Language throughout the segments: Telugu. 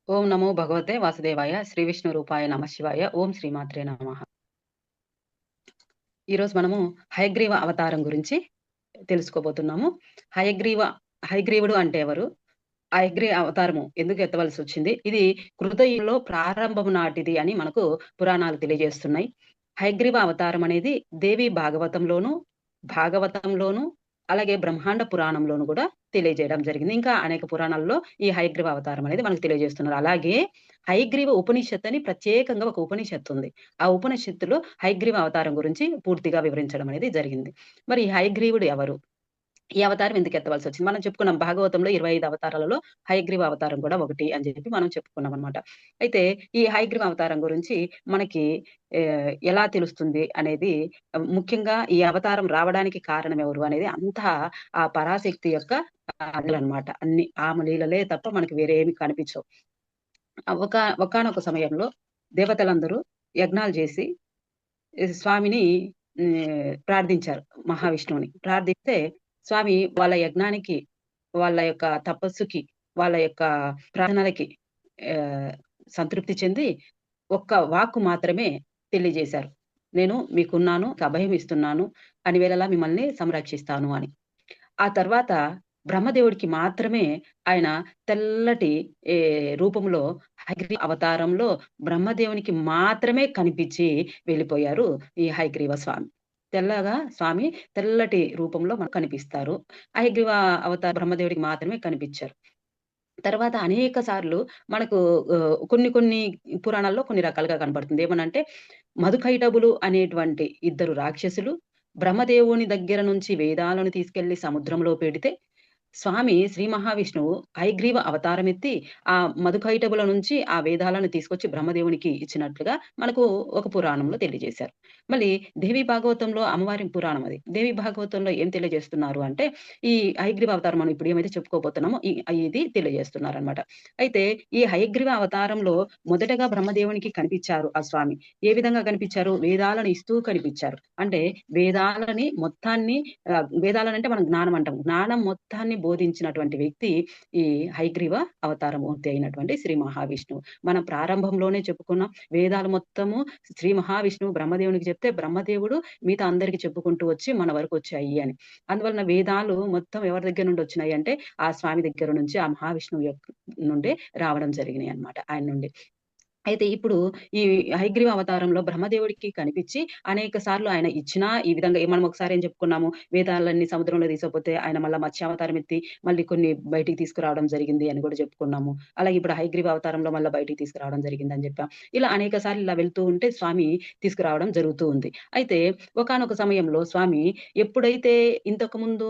ఓం నమో భగవతే వాసుదేవాయ శ్రీ విష్ణు రూపాయ నమ శివాయ ఓం శ్రీమాత్రే నమః. ఈరోజు మనము హయగ్రీవ అవతారం గురించి తెలుసుకోబోతున్నాము. హయగ్రీవ హయగ్రీవుడు అంటే ఎవరు? హయగ్రీవ అవతారము ఎందుకు ఎత్తవలసి వచ్చింది? ఇది కృతయుగంలో ప్రారంభము నాటిది అని మనకు పురాణాలు తెలియజేస్తున్నాయి. హయగ్రీవ అవతారం అనేది దేవి భాగవతంలోను అలాగే బ్రహ్మాండ పురాణంలోను కూడా తెలియజేయడం జరిగింది. ఇంకా అనేక పురాణాల్లో ఈ హయగ్రీవ అవతారం అనేది మనకు తెలియజేస్తున్నారు. అలాగే హయగ్రీవ ఉపనిషత్తు అని ప్రత్యేకంగా ఒక ఉపనిషత్తు ఉంది. ఆ ఉపనిషత్తులో హయగ్రీవ అవతారం గురించి పూర్తిగా వివరించడం అనేది జరిగింది. మరి ఈ హయగ్రీవుడు ఎవరు? ఈ అవతారం ఎందుకు ఎత్తవలసొచ్చింది? మనం చెప్పుకున్నాం భాగవతంలో 25 అవతారాలలో హయగ్రీవ అవతారం కూడా ఒకటి అని చెప్పి మనం చెప్పుకున్నామనమాట. అయితే ఈ హయగ్రీవ అవతారం గురించి మనకి ఎలా తెలుస్తుంది అనేది ముఖ్యంగా ఈ అవతారం రావడానికి కారణం ఎవరు అనేది అంతా ఆ పరాశక్తి యొక్క లీలలనమాట. అన్ని ఆమె లీలలే తప్ప మనకి వేరే ఏమి కనిపించవు. ఒకానొక సమయంలో దేవతలందరూ యజ్ఞాలు చేసి స్వామిని ప్రార్థించారు మహావిష్ణువుని. ప్రార్థిస్తే స్వామి వాళ్ళ యజ్ఞానికి, వాళ్ళ యొక్క తపస్సుకి, వాళ్ళ యొక్క ప్రార్థనలకి ఆహ్, సంతృప్తి చెంది ఒక్క వాక్కు మాత్రమే తెలియజేశారు. నేను మీకున్నాను, అభయం ఇస్తున్నాను, అన్ని వేళలా మిమ్మల్ని సంరక్షిస్తాను అని. ఆ తర్వాత బ్రహ్మదేవుడికి మాత్రమే ఆయన తెల్లటి రూపంలో హయగ్రీవ అవతారంలో బ్రహ్మదేవునికి మాత్రమే కనిపించి వెళ్ళిపోయారు ఈ హయగ్రీవ స్వామి. తెల్లగా స్వామి తెల్లటి రూపంలో మనకు కనిపిస్తారు. హయగ్రీవ బ్రహ్మదేవుడికి మాత్రమే కనిపించారు. తర్వాత అనేక సార్లు మనకు కొన్ని కొన్ని పురాణాల్లో కొన్ని రకాలుగా కనపడుతుంది. ఏమనంటే మధుకైటబులు అనేటువంటి ఇద్దరు రాక్షసులు బ్రహ్మదేవుని దగ్గర నుంచి వేదాలను తీసుకెళ్లి సముద్రంలో పెడితే స్వామి శ్రీ మహావిష్ణువు హయగ్రీవ అవతారమెత్తి ఆ మధుకైటబుల నుంచి ఆ వేదాలను తీసుకొచ్చి బ్రహ్మదేవునికి ఇచ్చినట్లుగా మనకు ఒక పురాణంలో తెలియజేశారు. మళ్ళీ దేవి భాగవతంలో అమ్మవారి పురాణం అది. దేవి భాగవతంలో ఏం తెలియజేస్తున్నారు అంటే, ఈ హయగ్రీవ అవతారం మనం ఇప్పుడు ఏమైతే చెప్పుకోబోతున్నామో ఇది తెలియజేస్తున్నారనమాట. అయితే ఈ హయగ్రీవ అవతారంలో మొదటగా బ్రహ్మదేవునికి కనిపిచ్చారు ఆ స్వామి. ఏ విధంగా కనిపిచ్చారు? వేదాలను ఇస్తూ కనిపిచ్చారు. అంటే వేదాలని మొత్తాన్ని వేదాలనంటే మనం జ్ఞానం అంటాం. జ్ఞానం మొత్తాన్ని బోధించినటువంటి వ్యక్తి ఈ హయగ్రీవ అవతారమూర్తి అయినటువంటి శ్రీ మహావిష్ణువు. మనం ప్రారంభంలోనే చెప్పుకున్నాం. వేదాలు మొత్తము శ్రీ మహావిష్ణువు బ్రహ్మదేవునికి చెప్తే, బ్రహ్మదేవుడు మిగతా అందరికి చెప్పుకుంటూ వచ్చి మన వరకొచ్చాయి అని. అందువలన వేదాలు మొత్తం ఎవరి దగ్గర నుండి వచ్చినాయంటే, ఆ స్వామి దగ్గర నుంచి, ఆ మహావిష్ణువు నుండే రావడం జరిగినాయన్నమాట. ఆయన నుండి. అయితే ఇప్పుడు ఈ హయగ్రీవ అవతారంలో బ్రహ్మదేవుడికి కనిపిచ్చి అనేక సార్లు ఆయన ఇచ్చినా ఈ విధంగా మనం ఒకసారి ఏం చెప్పుకున్నాము, వేదాలన్నీ సముద్రంలో తీసుకుపోతే ఆయన మళ్ళా మత్స్యావతారం ఎత్తి మళ్ళీ కొన్ని బయటికి తీసుకురావడం జరిగింది అని కూడా చెప్పుకున్నాము. అలాగే ఇప్పుడు హయగ్రీవ అవతారంలో మళ్ళా బయటికి తీసుకురావడం జరిగిందని చెప్పాం. ఇలా అనేక సార్లు ఇలా వెళ్తూ ఉంటే స్వామి తీసుకురావడం జరుగుతూ ఉంది. అయితే ఒకానొక సమయంలో స్వామి ఎప్పుడైతే ఇంతకుముందు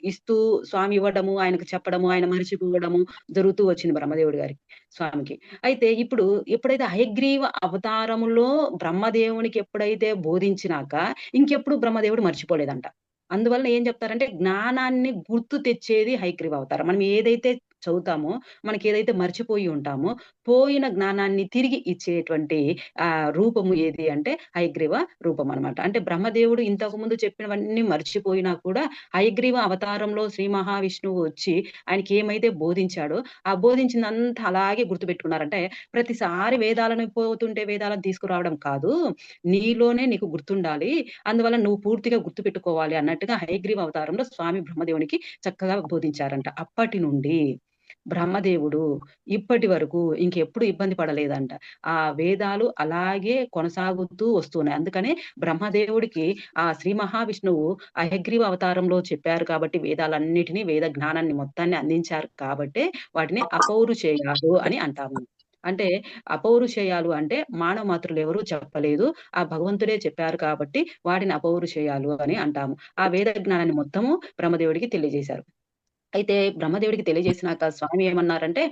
ఇస్తూ స్వామి ఇవ్వడము, ఆయనకు చెప్పడము, ఆయన మరిచిపోవడము జరుగుతూ వచ్చింది బ్రహ్మదేవుడి గారికి, స్వామికి. అయితే ఇప్పుడు ఎప్పుడైతే హయగ్రీవ అవతారములో బ్రహ్మదేవునికి ఎప్పుడైతే బోధించినాక, ఇంకెప్పుడు బ్రహ్మదేవుడు మర్చిపోలేదంట. అందువలన ఏం చెప్తారంటే, జ్ఞానాన్ని గుర్తు తెచ్చేది హయగ్రీవ అవతారం. మనం ఏదైతే చదువుతామో, మనకేదైతే మర్చిపోయి ఉంటామో, పోయిన జ్ఞానాన్ని తిరిగి ఇచ్చేటువంటి రూపము ఏది అంటే హయగ్రీవ రూపమనమాట. అంటే బ్రహ్మదేవుడు ఇంతకుముందు చెప్పినవన్నీ మర్చిపోయినా కూడా, హయగ్రీవ అవతారంలో శ్రీ మహావిష్ణువు వచ్చి ఆయనకేమైతే బోధించాడో, ఆ బోధించిందంతా అలాగే గుర్తుపెట్టుకున్నారంటే, ప్రతిసారి వేదాలను పోతుంటే వేదాలను తీసుకురావడం కాదు. నీలోనే నీకు గుర్తుండాలి. అందువల్ల నువ్వు పూర్తిగా గుర్తుపెట్టుకోవాలి అన్నట్టుగా హయగ్రీవ అవతారంలో స్వామి బ్రహ్మదేవునికి చక్కగా బోధించారంట. అప్పటి నుండి బ్రహ్మదేవుడు ఇప్పటి వరకు ఇంకెప్పుడు ఇబ్బంది పడలేదంట. ఆ వేదాలు అలాగే కొనసాగుతూ వస్తున్నాయి. అందుకనే బ్రహ్మదేవుడికి ఆ శ్రీ మహావిష్ణువు ఆ హయగ్రీవ అవతారంలో చెప్పారు కాబట్టి వేదాలన్నిటిని, వేద జ్ఞానాన్ని మొత్తాన్ని అందించారు కాబట్టే వాటిని అపౌరుషేయాలు అని అంటాము. అంటే అపౌరుషేయాలు అంటే మానవ మాతృలెవరు చెప్పలేదు. ఆ భగవంతుడే చెప్పారు కాబట్టి వాటిని అపౌరుషేయాలు అని అంటాము. ఆ వేద జ్ఞానాన్ని మొత్తము బ్రహ్మదేవుడికి తెలియజేశారు. అయితే బ్రహ్మదేవుడికి తెలియజేసినాక స్వామి ఏమన్నారంటే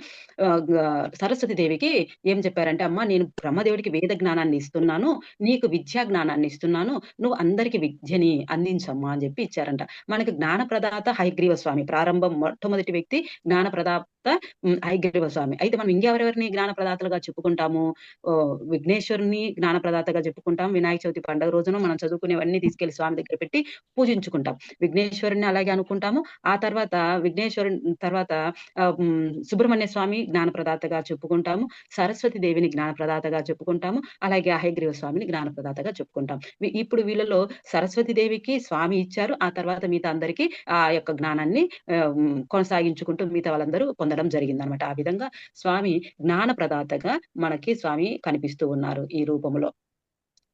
సరస్వతి దేవికి ఏం చెప్పారంటే, "అమ్మా నేను బ్రహ్మదేవుడికి వేద జ్ఞానాన్ని ఇస్తున్నాను. నీకు విద్యా జ్ఞానాన్ని ఇస్తున్నాను. నువ్వు అందరికి విద్యని అందించమ్మా" అని చెప్పి ఇచ్చారంట. మనకు జ్ఞాన ప్రదాత హయగ్రీవ స్వామి. మొట్టమొదటి వ్యక్తి జ్ఞాన హయగ్రీవ స్వామి. అయితే మనం ఇంకెవరెవరిని జ్ఞాన ప్రదాతలుగా చెప్పుకుంటాము? విఘ్నేశ్వరుని జ్ఞాన ప్రదాతగా చెప్పుకుంటాం. వినాయక చవితి పండుగ రోజున మనం చదువుకునేవన్నీ తీసుకెళ్ళి స్వామి దగ్గర పెట్టి పూజించుకుంటాం. విఘ్నేశ్వరుడిని అలాగే అనుకుంటాము. ఆ తర్వాత విఘ్నేశ్వరుని తర్వాత సుబ్రహ్మణ్య స్వామి జ్ఞాన ప్రదాతగా చెప్పుకుంటాము. సరస్వతి దేవిని జ్ఞాన ప్రదాతగా చెప్పుకుంటాము. అలాగే హయగ్రీవ స్వామిని జ్ఞాన ప్రదాతగా చెప్పుకుంటాం. ఇప్పుడు వీళ్ళలో సరస్వతి దేవికి స్వామి ఇచ్చారు. ఆ తర్వాత మిగతా అందరికీ ఆ యొక్క జ్ఞానాన్ని కొనసాగించుకుంటూ మిగతా వాళ్ళందరూ పొందడం జరిగిందనమాట. ఆ విధంగా స్వామి జ్ఞాన ప్రదాతగా మనకి స్వామి కనిపిస్తూ ఉన్నారు ఈ రూపంలో.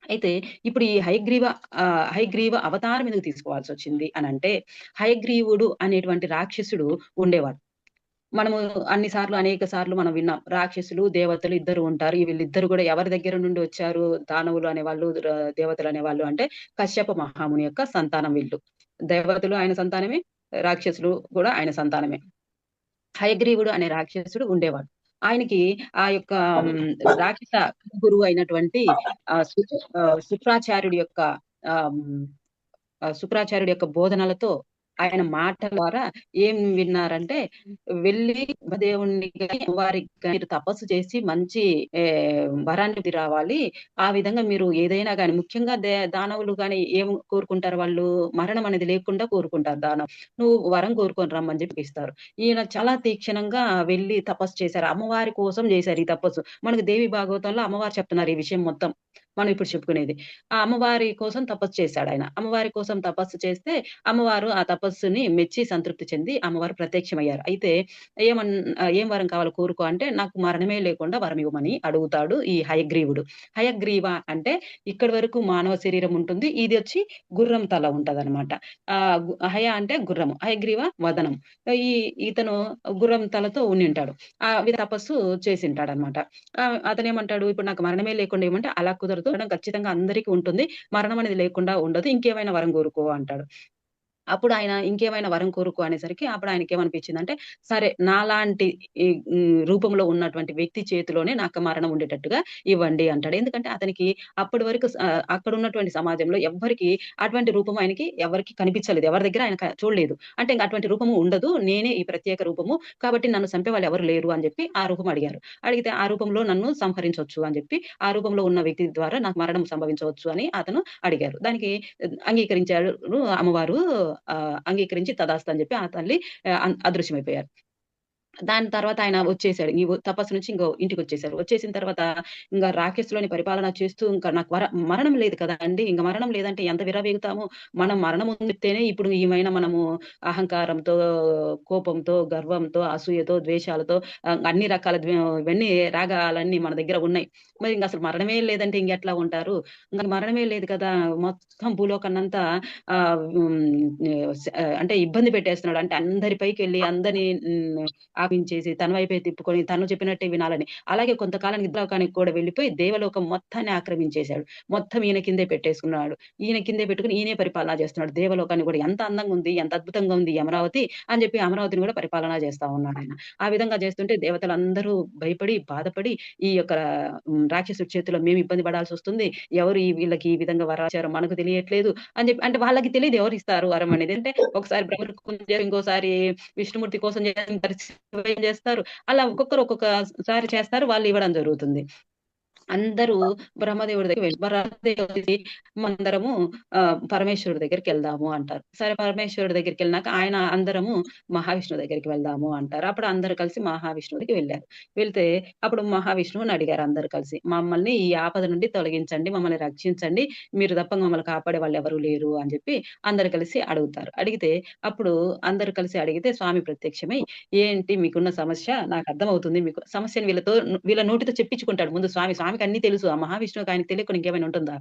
అయితే ఇప్పుడు ఈ హయగ్రీవ అవతారం ఎందుకు తీసుకోవాల్సొచ్చింది అనంటే, హయగ్రీవుడు అనేటువంటి రాక్షసుడు ఉండేవాడు. మనము అన్ని సార్లు అనేక సార్లు మనం విన్నాం. రాక్షసులు, దేవతలు ఇద్దరు ఉంటారు. వీళ్ళిద్దరు గూడా ఎవరి దగ్గర నుండి వచ్చారు? దానవులు అనేవాళ్ళు, దేవతలు అనేవాళ్ళు అంటే కశ్యప మహాముని యొక్క సంతానం వీళ్ళు. దేవతలు ఆయన సంతానమే, రాక్షసులు గూడా ఆయన సంతానమే. హయగ్రీవుడు అనే రాక్షసుడు ఉండేవాడు. ఆయనకి ఆ యొక్క హ్మ్, రాక్షస గురువు అయినటువంటి ఆహ్, సు శుక్రాచార్యుడి యొక్క ఆహ్, హ్మ్ శుక్రాచార్యుడి యొక్క బోధనలతో, ఆయన మాటల ద్వారా ఏం విన్నారంటే, వెళ్లి బ్రహ్మదేవుడిని గాని, అమ్మవారికి గాని మీరు తపస్సు చేసి మంచి వరాన్ని పొంది రావాలి. ఆ విధంగా మీరు ఏదైనా గాని ముఖ్యంగా దానవులు గాని ఏం కోరుకుంటారు వాళ్ళు? మరణం అనేది లేకుండా కోరుకుంటారు దానం. నువ్వు వరం కోరుకొని రమ్మని చెప్పి ఇస్తారు. ఈయన చాలా తీక్షణంగా వెళ్లి తపస్సు చేశారు. అమ్మవారి కోసం చేశారు ఈ తపస్సు. మనకు దేవి భాగవతంలో అమ్మవారు చెప్తున్నారు ఈ విషయం మొత్తం. మనం ఇప్పుడు చెప్పుకునేది. ఆ అమ్మవారి కోసం తపస్సు చేశాడాయన. అమ్మవారి కోసం తపస్సు చేస్తే, అమ్మవారు ఆ తపస్సుని మెచ్చి సంతృప్తి చెంది అమ్మవారు ప్రత్యక్షమయ్యారు. అయితే ఏం వరం కావాలో కోరుకో అంటే, నాకు మరణమే లేకుండా వరం ఇవ్వమని అడుగుతాడు ఈ హయగ్రీవుడు. హయగ్రీవ అంటే ఇక్కడి వరకు మానవ శరీరం ఉంటుంది. ఇదొచ్చి గుర్రం తల ఉంటదనమాట. హయ అంటే గుర్రము. హయగ్రీవ వదనం. ఈ ఇతను గుర్రం తలతో ఉండింటాడు. తపస్సు చేసింటాడనమాట. అతనేమంటాడు, ఇప్పుడు నాకు మరణమే లేకుండా ఇవ్వమంటే, అలా కుదరదు. మరణం ఖచ్చితంగా అందరికి ఉంటుంది. మరణం అనేది లేకుండా ఉండదు. ఇంకేమైనా వరం కోరుకో అంటాడు. అప్పుడు ఆయన ఇంకేమైనా వరం కోరుకో అనేసరికి అప్పుడు ఆయనకేమనిపించిందంటే, సరే నాలాంటి ఈ రూపంలో ఉన్నటువంటి వ్యక్తి చేతిలోనే నాకు మరణం ఉండేటట్టుగా ఇవ్వండి అంటాడు. ఎందుకంటే అతనికి అప్పటి వరకు అక్కడున్నటువంటి సమాజంలో ఎవ్వరికీ అటువంటి రూపం ఆయనకి ఎవరికీ కనిపించలేదు. ఎవరి దగ్గర ఆయన చూడలేదు. అంటే ఇంక అటువంటి రూపము ఉండదు. నేనే ఈ ప్రత్యేక రూపము. కాబట్టి నన్ను చంపేవాళ్ళు ఎవరు లేరు అని చెప్పి ఆ రూపం అడిగారు. అడిగితే ఆ రూపంలో నన్ను సంహరించొచ్చు అని చెప్పి, ఆ రూపంలో ఉన్న వ్యక్తి ద్వారా నాకు మరణం సంభవించవచ్చు అని అతను అడిగారు. దానికి అంగీకరించారు అమ్మవారు. అంగీకరించి తదాస్తు అని చెప్పి ఆ తల్లి అదృశ్యమైపోయారు. దాని తర్వాత ఆయన వచ్చేసాడు. ఈ తపస్సు నుంచి ఇంటికొచ్చేసారు. వచ్చేసిన తర్వాత రాకేష్‌లోని పరిపాలన చేస్తూ ఇంకా నాకు మరణం లేదు కదండీ! ఇంక మరణం లేదంటే ఎంత విర్రవీగుతాము. మనం మరణం ఉండితేనే ఇప్పుడు ఏమైనా మనము అహంకారంతో, కోపంతో, గర్వంతో, అసూయతో, ద్వేషాలతో అన్ని రకాల ఇవన్నీ రాగాలన్నీ మన దగ్గర ఉన్నాయి. మరి ఇంగసలు మరణమే లేదంటే ఇంకెట్లా ఉంటారు? ఇంక మరణమే లేదు కదా! మొత్తం భూలోకాన్నంతా అంటే ఇబ్బంది పెట్టేస్తున్నాడు. అంటే అందరి పైకెళ్ళి అందరిని ఆపించేసి తన వైపే తిప్పుకొని తను చెప్పినట్టే వినాలని. అలాగే కొంతకాలం నిద్రాలోకానికి కూడా వెళ్ళిపోయి దేవలోకం మొత్తాన్ని ఆక్రమించేశాడు. మొత్తం ఈయన కిందే పెట్టేసుకున్నాడు. ఈయన కిందే పెట్టుకొని ఈయనే పరిపాలన చేస్తున్నాడు. దేవలోకాన్ని కూడా ఎంత అందంగా ఉంది, ఎంత అద్భుతంగా ఉంది ఈ అమరావతి అని చెప్పి అమరావతిని కూడా పరిపాలన చేస్తా ఉన్నాడాయన. ఆ విధంగా చేస్తుంటే దేవతలందరూ భయపడి, బాధపడి ఈ యొక్క రాక్షసుడి చేతిలో మేము ఇబ్బంది పడాల్సొస్తుంది. ఎవరు వీళ్ళకి ఈ విధంగా వరాలిచ్చారో మనకు తెలియట్లేదు అని చెప్పి అంటే వాళ్ళకి తెలీదు ఎవరిస్తారు వరం అనేది. అంటే ఒకసారి బ్రహ్మరుకుంజ ఇంకోసారి విష్ణుమూర్తి కోసం ఏం చేస్తారు. అలా ఒక్కొక్కరు ఒక్కొక్కసారి చేస్తారు. వాళ్ళు ఇవ్వడం జరుగుతుంది. అందరూ బ్రహ్మదేవుడి దగ్గరికి బ్రహ్మదేవుడికి మందరము పరమేశ్వరుడి దగ్గరికెళ్దాము అంటారు. సరే పరమేశ్వరుడి దగ్గరికెళ్ళినాక ఆయన అందరము మహావిష్ణువు దగ్గరికి వెళ్దాము అంటారు. అప్పుడు అందరూ కలిసి మహావిష్ణువుడికి వెళ్లారు. వెళ్తే అప్పుడు మహావిష్ణువుని అడిగారు అందరూ కలిసి. మమ్మల్ని ఈ ఆపద నుండి తొలగించండి. మమ్మల్ని రక్షించండి. మీరు తప్ప మమ్మల్ని కాపాడే వాళ్ళెవరు లేరు అని చెప్పి అందరూ కలిసి అడుగుతారు. అడిగితే అప్పుడు అందరూ కలిసి అడిగితే స్వామి ప్రత్యక్షమై ఏంటి మీకున్న సమస్య నాకర్థమవుతుంది. మీకు సమస్యని వీళ్ళ నోటితో చెప్పించుకుంటాడు ముందు స్వామి. స్వామికి అన్నీ తెలుసు. ఆ మహావిష్ణువుకి ఆయనకి తెలియకుండా ఇంకేమైనా ఉంటుందా?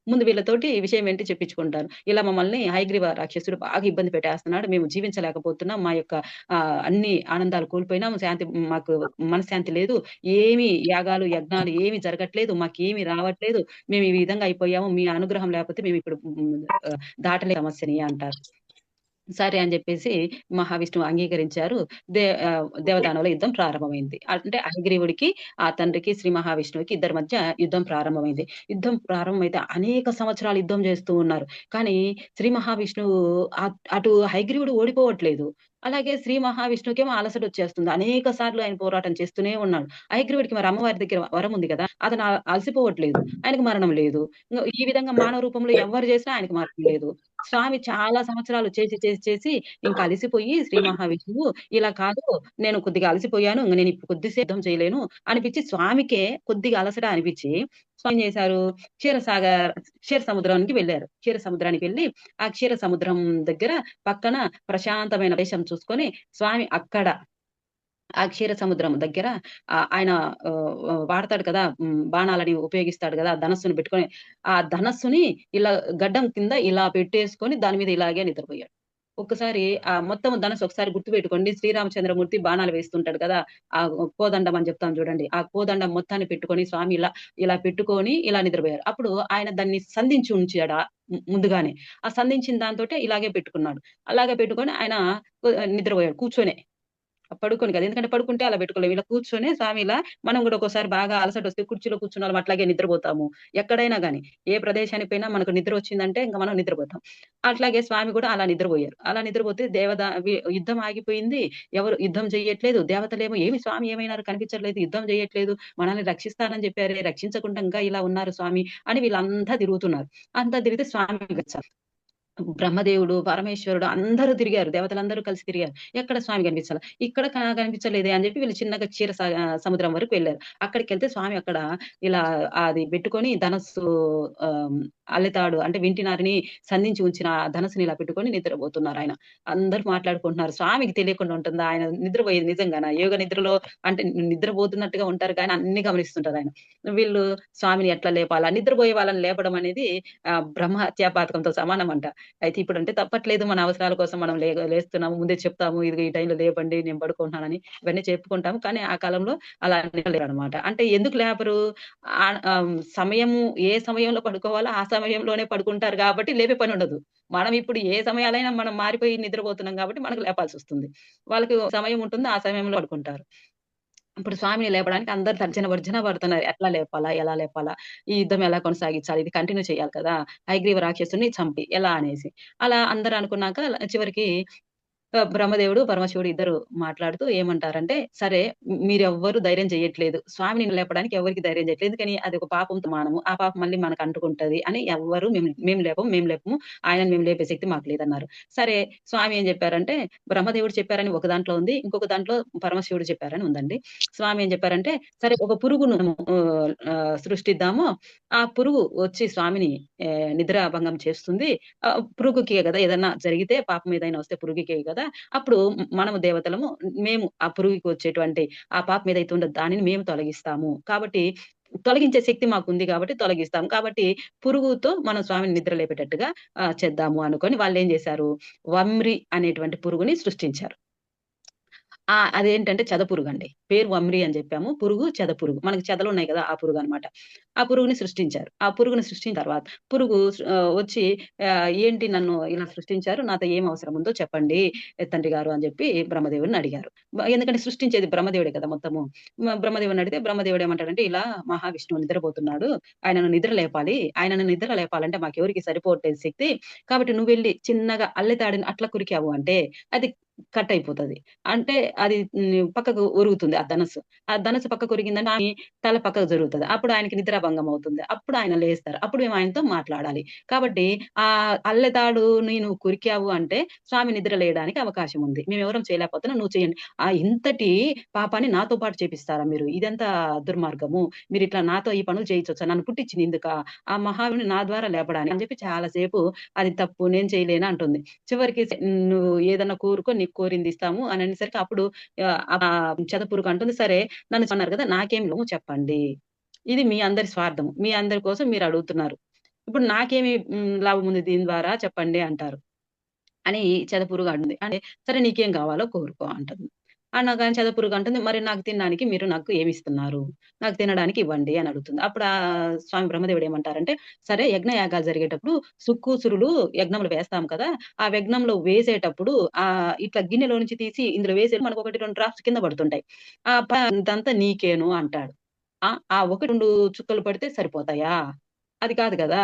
ముందు వీళ్ళతోటి విషయం ఏంటి చెప్పించుకుంటారు. ఇలా మమ్మల్ని హయగ్రీవ రాక్షసుడు బాగా ఇబ్బంది పెట్టేస్తున్నాడు. మేము జీవించలేకపోతున్నాం. మా యొక్క అన్ని ఆనందాలు కోల్పోయినాం. మాకు మనశ్శాంతి లేదు. ఏమి యాగాలు, యజ్ఞాలు ఏమి జరగట్లేదు. మాకేమి రావట్లేదు. మేము ఈ విధంగా అయిపోయాము. మీ అనుగ్రహం లేకపోతే మేమిప్పుడు దాటలేం సమస్యని అంటారు. సరే అని జెప్పేసి మహావిష్ణువు అంగీకరించారు. దేవదానవుల యుద్ధం ప్రారంభమైంది. అంటే హయగ్రీవుడికి, ఆ తండ్రికి శ్రీ మహావిష్ణువుకి ఇద్దరి మధ్య యుద్ధం ప్రారంభమైంది. యుద్ధం ప్రారంభమైతే అనేక సంవత్సరాలు యుద్ధం జేస్తూ ఉన్నారు. కానీ శ్రీ మహావిష్ణువు అటు హయగ్రీవుడు ఓడిపోవట్లేదు. అలాగే శ్రీ మహావిష్ణువుకేమో అలసటొచ్చేస్తుంది. అనేక సార్లు ఆయన పోరాటం చేస్తూనే ఉన్నాడు. హయగ్రీవుడికి మరి అమ్మవారి దగ్గర వరం ఉంది కదా! అతను అలసిపోవట్లేదు. ఆయనకు మరణం లేదు. ఈ విధంగా మానవ రూపంలో ఎవ్వరు చేసినా ఆయనకి మరణం లేదు. స్వామి చాలా సంవత్సరాలు చేసి ఇంకా అలిసిపోయి శ్రీ మహావిష్ణువు ఇలా కాదు, నేను కొద్దిగా అలసిపోయాను. నేను ఇప్పుడు కొద్దిసేపు యుద్ధం చేయలేను అనిపిచ్చి స్వామికే కొద్దిగా అలసట అనిపిచ్చి స్వామి ఏం చేశారు, క్షీరసాగర్ క్షీర సముద్రానికి వెళ్లారు. క్షీర సముద్రానికి వెళ్లి, ఆ క్షీర సముద్రం దగ్గర పక్కన ప్రశాంతమైన ప్రదేశం చూసుకొని స్వామి అక్కడ ఆ క్షీర సముద్రం దగ్గర ఆయన వాడతాడు కదా! బాణాలని ఉపయోగిస్తాడు గదా! ధనస్సుని పెట్టుకొని, ఆ ధనస్సుని ఇలా గడ్డం కింద ఇలా పెట్టేసుకొని దాని మీద ఇలాగే నిద్రపోయాడు. ఒక్కసారి మొత్తం ధనస్సు ఒకసారి గుర్తుపెట్టుకోండి. శ్రీరామచంద్రమూర్తి బాణాలు వేస్తుంటాడు కదా! కోదండం అని చెప్తాం చూడండి. ఆ కోదండం మొత్తాన్ని పెట్టుకొని స్వామి ఇలా పెట్టుకొని ఇలా నిద్రపోయారు. అప్పుడు ఆయన దాన్ని సంధించి ఉంచాడు ముందుగానే. ఆ సంధించిన దాంతోటే ఇలాగే పెట్టుకున్నాడు. అలాగే పెట్టుకొని ఆయన నిద్రపోయాడు కూర్చొనే. పడుకోను కదా! ఎందుకంటే పడుకుంటే అలా పెట్టుకోలేము. ఇలా కూర్చొని స్వామి ఇలా మనం గూడా ఒక్కోసారి బాగా అలసటొస్తే కుర్చీలో కూర్చున్నోళ్ళం అట్లాగే నిద్రపోతాము. ఎక్కడైనా గాని, ఏ ప్రదేశానికి పోయినా మనకు నిద్రొచ్చిందంటే ఇంక మనం నిద్రపోతాం. అట్లాగే స్వామి గూడా అలా నిద్రబోయారు. అలా నిద్రపోతే యుద్ధం ఆగిపోయింది. ఎవరు యుద్ధం చెయ్యట్లేదు. దేవతలేమో "ఏమి స్వామి ఏమైనారు కనిపించట్లేదు, యుద్ధం జెయ్యట్లేదు, మనల్ని రక్షిస్తానని జెప్పారే, రక్షించకుండా ఇంకా ఇలా ఉన్నారు స్వామి" అని వీళ్ళంతా తిరుగుతున్నారు. అంతా తిరిగితే స్వామి బ్రహ్మదేవుడు, పరమేశ్వరుడు అందరూ తిరిగారు. దేవతలందరూ కలిసి తిరిగారు. ఎక్కడ స్వామి కనిపించలా. ఇక్కడ కనిపించలేదే అని చెప్పి వీళ్ళు చిన్నగా సముద్రం వరకు వెళ్లారు. అక్కడికెళ్తే స్వామి అక్కడ ఇలా అది పెట్టుకొని ధనస్సు ఆహ్, అల్లెతాడు అంటే వింటినారిని సంధించి ఉంచిన ఆ ధనస్సుని ఇలా పెట్టుకొని నిద్రపోతున్నారాయన. అందరూ మాట్లాడుకుంటున్నారు. స్వామికి తెలియకుండా ఉంటుందా? ఆయన నిద్రపోయేది నిజంగానా? యోగ నిద్రలో అంటే నిద్రపోతున్నట్టుగా ఉంటారు కానీ అన్నీ గమనిస్తుంటారాయన. వీళ్ళు స్వామిని ఎట్లా లేపాలా? నిద్రపోయే వాళ్ళని లేపడం అనేది బ్రహ్మ హత్యా పాతకంతో సమానమంట. అయితే ఇప్పుడంటే తప్పట్లేదు. మన అవసరాల కోసం మనం లేస్తున్నాము. ముందే చెప్తాము. ఇదిగో ఈ టైంలో లేపండి. నేను పడుకుంటున్నానని. ఇవన్నీ చెప్పుకుంటాము. కానీ ఆ కాలంలో అలా లేరనమాట. అంటే ఎందుకు లేపరు? సమయము ఏ సమయంలో పడుకోవాలో ఆ సమయంలోనే పడుకుంటారు కాబట్టి లేపే పనుండదు. మనం ఇప్పుడు ఏ సమయాలైనా మనం మారిపోయి నిద్రపోతున్నాం కాబట్టి మనకు లేపాల్సొస్తుంది. వాళ్ళకి సమయం ఉంటుంది. ఆ సమయంలో పడుకుంటారు. ఇప్పుడు స్వామిని లేపడానికి అందరూ తర్జన భర్జన పడుతున్నారు. ఎట్లా లేపాలా? ఎలా లేపాలా? ఈ యుద్ధం ఎలా కొనసాగించాలి? ఇది కంటిన్యూ చేయాలి కదా! హయగ్రీవ రాక్షసుడిని చంపి ఎలా అనేసి. అలా అందరూ అనుకున్నాక చివరికి బ్రహ్మదేవుడు, పరమశివుడు ఇద్దరు మాట్లాడుతూ ఏమంటారంటే, "సరే మీరెవ్వరు ధైర్యం చెయ్యట్లేదు. స్వామిని లేపడానికి ఎవరికీ ధైర్యం చేయట్లేదు. ఎందుకని? అదొక పాపంతో సమానము. ఆ పాపం మళ్ళీ మనకు అంటుకుంటది అని ఎవ్వరు మేము లేపము. ఆయనని మేము లేపే శక్తి మాకు లేదన్నారు." సరే స్వామి ఏం చెప్పారంటే, బ్రహ్మదేవుడు చెప్పారని ఒక దాంట్లో ఉంది. ఇంకొక దాంట్లో పరమశివుడు చెప్పారని ఉందండి. స్వామి ఏం చెప్పారంటే, "సరే ఒక పురుగును సృష్టిద్దాము. ఆ పురుగు వచ్చి స్వామిని నిద్రాభంగం చేస్తుంది. పురుగుకే గదా! ఏదన్నా జరిగితే పాపం ఏదైనా వస్తే పురుగుకే గదా! అప్పుడు మనము దేవతలము మేము ఆ పురుగుకి వచ్చేటువంటి ఆ పాపం ఏదైతే ఉందో దానిని మేము తొలగిస్తాము. కాబట్టి తొలగించే శక్తి మాకుంది కాబట్టి తొలగిస్తాం. కాబట్టి పురుగుతో మనం స్వామిని నిద్ర లేపేటట్టుగా చేద్దాము అనుకోని వాళ్ళేం జేశారు, వంమ్రి అనేటువంటి పురుగుని సృష్టించారు. అదేంటంటే చెదపురుగండి. పేరు వమ్రి అని జెప్పాము. పురుగు చెదపురుగు. మనకి చెదలున్నాయి గదా! ఆ పురుగనమాట. ఆ పురుగుని సృష్టించారు. ఆ పురుగుని సృష్టించిన తర్వాత పురుగు వచ్చి "ఏంటి నన్ను ఇలా సృష్టించారు. నాతో ఏం అవసరం ఉందో చెప్పండి తండ్రి గారు" అని జెప్పి బ్రహ్మదేవుడిని అడిగారు. ఎందుకంటే సృష్టించేది బ్రహ్మదేవుడే కదా! మొత్తము. బ్రహ్మదేవుడిని అడిగితే బ్రహ్మదేవుడు ఏమంటాడంటే, "ఇలా మహావిష్ణువు నిద్రపోతున్నాడు. ఆయనను నిద్ర లేపాలి. ఆయనను నిద్ర లేపాలంటే మాకెవరికీ సరిపోవట్లేదు శక్తి. కాబట్టి నువ్వెళ్లి చిన్నగా అల్లె తాడుని అట్లా కొరికావు అంటే అది కట్ అయిపోతది. అంటే అది పక్కకు ఒరుగుతుంది ఆ ధనస్సు. ఆ ధనస్సు పక్కకు ఒరిగిందంటే ఆమె తల పక్కకు జరుగుతది. అప్పుడు ఆయనకి నిద్రాభంగం అవుతుంది. అప్పుడు ఆయన లేస్తారు. అప్పుడు మేము ఆయనతో మాట్లాడాలి. కాబట్టి అల్లెతాడుని నువ్వు కొరికావు అంటే స్వామి నిద్ర లేయడానికి అవకాశం ఉంది. మేమెవరం చేయలేకపోతున్నాం నువ్వు చేయండి. ఇంతటి పాపాన్ని నాతో పాటు చేపిస్తారా మీరు? ఇదెంత దుర్మార్గము. మీరిట్లా నాతో ఈ పనులు చేయించొచ్చా? నన్ను పుట్టించింది ఇందుకా? ఆ మహావిని నా ద్వారా లేపడానికి అని చెప్పి చాలా సేపు అది తప్పు నేను చేయలేను అంటుంది. చివరికి నువ్వు ఏదన్నా కోరుకో నీకు కోరింది ఇస్తాము అని అనేసరికి అప్పుడు చెదపురుగు అంటుంది. సరే నన్ను అన్నారు కదా! నాకేం లోము చెప్పండి. ఇది మీ అందరి స్వార్థం. మీ అందరి కోసం మీరు అడుగుతున్నారు. ఇప్పుడు నాకేమి లాభం ఉంది దీని ద్వారా చెప్పండి అంటారు. అని చెదపురుగు అంటుంది. అంటే సరే నీకేం కావాలో కోరుకో అంటుంది. అనగానే చెదపురుగు అంటుంది, "మరి నాకు తినడానికి మీరు నాకు ఏమిస్తున్నారు? నాకు తినడానికి ఇవ్వండి" అని అడుగుతుంది. అప్పుడు స్వామి బ్రహ్మదేవుడు ఏమంటారంటే, "సరే యజ్ఞయాగాలు జరిగేటప్పుడు సుక్కూసురులు యజ్ఞంలో వేస్తాం కదా! ఆ యజ్ఞంలో వేసేటప్పుడు ఇట్లా గిన్నెలో నుంచి తీసి ఇందులో వేసి మనకు 1, 2 డ్రాప్స్ కింద పడుతుంటాయి. ఇదంతా నీకేను" అంటాడు. ఆ 1, 2 చుక్కలు పడితే సరిపోతాయా? అది కాదు గదా!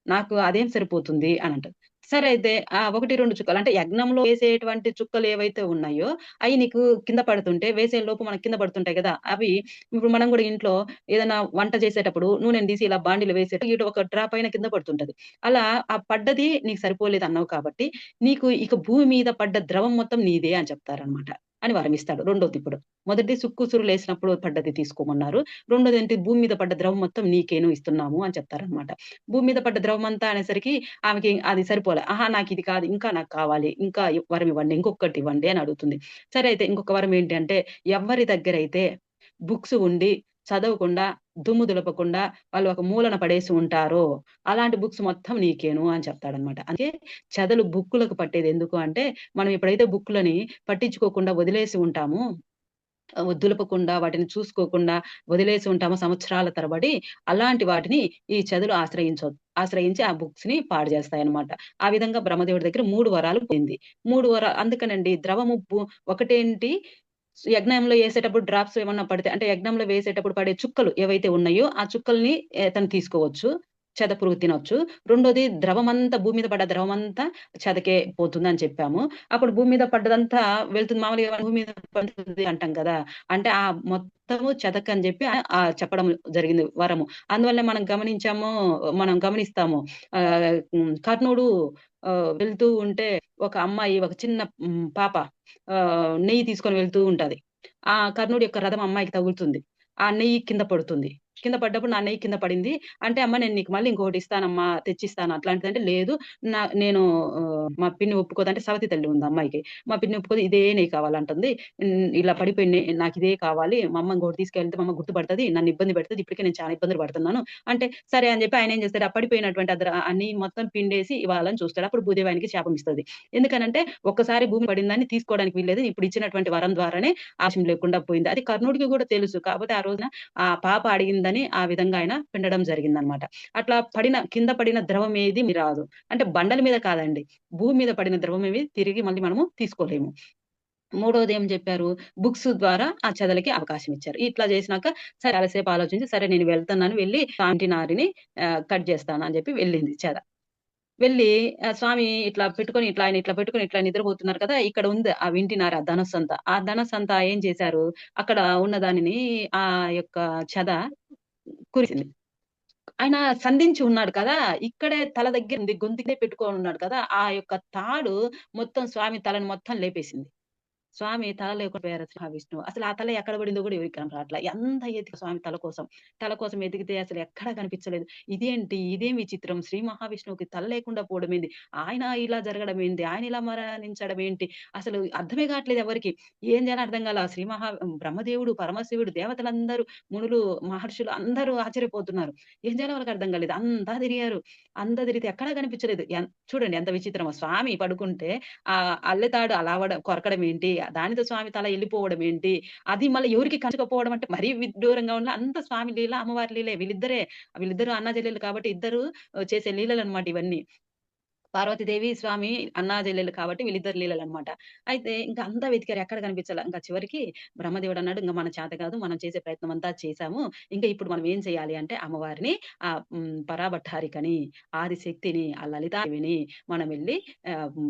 నాకు అదేం సరిపోతుంది అనంటది. సరే అయితే 1, 2 చుక్కలు అంటే యజ్ఞంలో వేసేటువంటి చుక్కలు ఏవైతే ఉన్నాయో, అయి నీకు కింద పడుతుంటే వేసే లోపు మనకు కింద పడుతుంటాయి గదా! అవి ఇప్పుడు మనం గూడా ఇంట్లో ఏదైనా వంట చేసేటప్పుడు నూనెని తీసి ఇలా బాండీలో వేసేటప్పుడు ఇటు ఒక డ్రాప్ అయినా కింద పడుతుంటది. అలా ఆ పడ్డది నీకు సరిపోలేదన్నావు కాబట్టి, నీకు ఇక భూమి మీద పడ్డ ద్రవం మొత్తం నీదే అని చెప్తారనమాట. అని వరమిస్తాడు. రెండోదిప్పుడు. మొదటిది సుక్కు సురులేసినప్పుడు పడ్డది తీసుకోమన్నారు. రెండోదేంటి భూమి మీద పడ్డ ద్రవం మొత్తం నీకేను ఇస్తున్నాము అని చెప్తారనమాట. భూమి మీద పడ్డ ద్రవమంతా అనేసరికి ఆమెకి అది సరిపోలే. ఆహా! నాకిది కాదు. ఇంకా నాకు కావాలి. ఇంకా వరం ఇవ్వండి. ఇంకొకటివ్వండి అని అడుగుతుంది. సరే అయితే ఇంకొక వరం ఏంటి అంటే, ఎవ్వరి దగ్గరైతే బుక్స్ ఉండి, చదవకుండా, దుమ్ము దులపకుండా వాళ్ళు ఒక మూలన పడేసి ఉంటారో, అలాంటి బుక్స్ మొత్తం నీకేను అని చెప్తాడనమాట. అందుకే చెదలు బుక్కులకు పట్టేదెందుకు అంటే, మనం ఎప్పుడైతే బుక్కులని పట్టించుకోకుండా వదిలేసి ఉంటామో దులపకుండా, వాటిని చూసుకోకుండా వదిలేసి ఉంటామో సంవత్సరాల తరబడి, అలాంటి వాటిని ఈ చెదలు ఆశ్రయించి ఆ బుక్స్‌ని పాడు జేస్తాయన్నమాట. ఆ విధంగా బ్రహ్మదేవుడి దగ్గర 3 వరాలు పొందింది. 3 అందుకనండి ద్రవము ఒకటేంటి యజ్ఞంలో ఏసేటప్పుడు డ్రాప్స్ ఏమన్నా పడితే అంటే యజ్ఞంలో వేసేటప్పుడు పడే చుక్కలు ఏవైతే ఉన్నాయో, ఆ చుక్కల్ని తను తీసుకోవచ్చు. చెదపురుగు తినొచ్చు. రెండోది ద్రవమంతా భూమి మీద పడ్డ ద్రవమంతా చెదకే పోతుందని చెప్పాము. అప్పుడు భూమి మీద పడ్డదంతా వెళ్తుంది. మామూలుగా భూమి మీద పడుతుంది అంటాం కదా! అంటే ఆ మొత్తము చెదకని జెప్పి చెప్పడం జరిగింది వరము. అందువల్లే మనం గమనిస్తాము. కర్ణుడు వెళ్తూ ఉంటే ఒక అమ్మాయి ఒక చిన్న పాప నెయ్యి తీసుకొని వెళ్తూ ఉంటది. ఆ కర్ణుడి యొక్క రథం అమ్మాయికి తగులుతుంది. ఆ నెయ్యి కింద పడుతుంది. కింద పడ్డప్పుడు నా నెయ్యి కింద పడింది. అంటే "అమ్మ నేను నీకు మళ్ళీ ఇంకొకటి ఇస్తానమ్మా, తెచ్చిస్తాను" అట్లాంటిదంటే లేదు నేను మా పిన్ని ఒప్పుకోదు అంటే సవతి తల్లి ఉంది అమ్మాయికి. మా పిన్ని ఒప్పుకోదు ఇదే నెయ్యి కావాలంటుంది. ఇలా పడిపోయింది నాకిదే కావాలి. మా అమ్మ ఇంకోటి తీసుకెళ్తే మా అమ్మ గుర్తుపడతది. నన్ను ఇబ్బంది పెడతది. ఇప్పటికే నేను చాలా ఇబ్బందులు పడుతున్నాను. అంటే సరే అని చెప్పి ఆయనేం చేస్తాడు, ఆ పడిపోయినటువంటి ఆ నెయ్యి మొత్తం పిండేసి ఇవ్వాలని చూస్తాడు. అప్పుడు భూదేవి ఆయనకి శాపం ఇస్తది. ఎందుకనంటే ఒక్కసారి భూమి పడిందాన్ని తీసుకోవడానికి వీల్లేదు. ఇప్పుడు ఇచ్చినటువంటి వరం ద్వారానే ఆశయం లేకుండా పోయింది. అది కర్ణుడికి గూడా తెలుసు. కాపోతే ఆ రోజున ఆ పాప అడిగిందని ఆ విధంగా ఆయన పిండడం జరిగిందనమాట. అట్లా కింద పడిన ద్రవం ఏది రాదు. అంటే బండల మీద కాదండి. భూమి మీద పడిన ద్రవమేమి తిరిగి మళ్ళీ మనము తీసుకోలేము. మూడోది ఏం జెప్పారు, బుక్స్ ద్వారా ఆ చెదలకి అవకాశం ఇచ్చారు. ఇట్లా జేసినాక సరే చాలా సేపు ఆలోచించి, సరే నేను వెళ్తున్నాను. వెళ్లి సాంటి నారిని కట్ జేస్తాను అని జెప్పి వెళ్ళింది చెద. వెళ్ళి స్వామి ఇట్లా పెట్టుకొని ఇట్లా ఆయన ఇట్లా పెట్టుకొని ఇట్లా నిద్రపోతున్నారు కదా! ఇక్కడ ఉంది ఆ వింటినార ఆ ధనస్సంతా. ఆ ధనస్సంతా ఏం చేశారు, అక్కడ ఉన్న దానిని ఆ యొక్క చెద కురిసింది. ఆయన సంధించి ఉన్నాడు కదా! ఇక్కడే తల దగ్గరుంది. గొంతుకే పెట్టుకొనున్నాడు కదా! ఆ యొక్క తాడు మొత్తం స్వామి తలని మొత్తం లేపేసింది. స్వామి తల లేకుండా పోయారు శ్రీ మహావిష్ణువు. అసలు ఆ తల ఎక్కడ పడిందో గూడా ఎవరికీ కనపడట్ల. ఎంత ఎతికి స్వామి తల కోసం. తల కోసం ఎతికితే అసలు ఎక్కడా కనిపించలేదు. ఇదేం విచిత్రం శ్రీ మహావిష్ణువుకి తల లేకుండా పోవడమేంది? ఆయన ఇలా జరగడమేంది? ఆయన ఇలా మరణించడమేంటి? అసలు అర్థమే కావట్లేదు ఎవరికీ. ఏం చేయాలో అర్థం కాల. బ్రహ్మదేవుడు, పరమశివుడు, దేవతలందరూ, మునులు, మహర్షులు అందరూ ఆశ్చర్యపోతున్నారు. ఏం చేయాలో వాళ్ళకి అర్థం కాలేదు. అంతా తిరిగారు. అంతా తిరిగితే ఎక్కడా కనిపించలేదు. చూడండి ఎంత విచిత్రమో. స్వామి పడుకుంటే అల్లెతాడు కొరకడం ఏంటి? దానితో స్వామి తల ఎళ్ళిపోవడం ఏంటి? అది మళ్ళీ ఎవరికీ కనపడకపోవడం అంటే మరీ విడ్డూరంగా ఉన్న అంతా స్వామి లీల, అమ్మవారి లీలే. వీళ్ళిద్దరు అన్నాచెల్లెళ్ళు కాబట్టి ఇద్దరు చేసే లీలలనమాట ఇవన్నీ. పార్వతీదేవి, స్వామి అన్నాచెల్లెలు కాబట్టి వీళ్ళిద్దరి లీలలనమాట. అయితే ఇంక అంతా వెతికారు ఎక్కడ కనిపించలా. ఇంక చివరికి బ్రహ్మదేవుడన్నాడు, "ఇంక మన చేత కాదు. మనం చేసే ప్రయత్నం అంతా చేశాము. ఇంక ఇప్పుడు మనం ఏం చేయాలి" అంటే అమ్మవారిని పరాభట్టారికని, ఆదిశక్తిని, ఆ లలితాదేవిని మనం వెళ్లి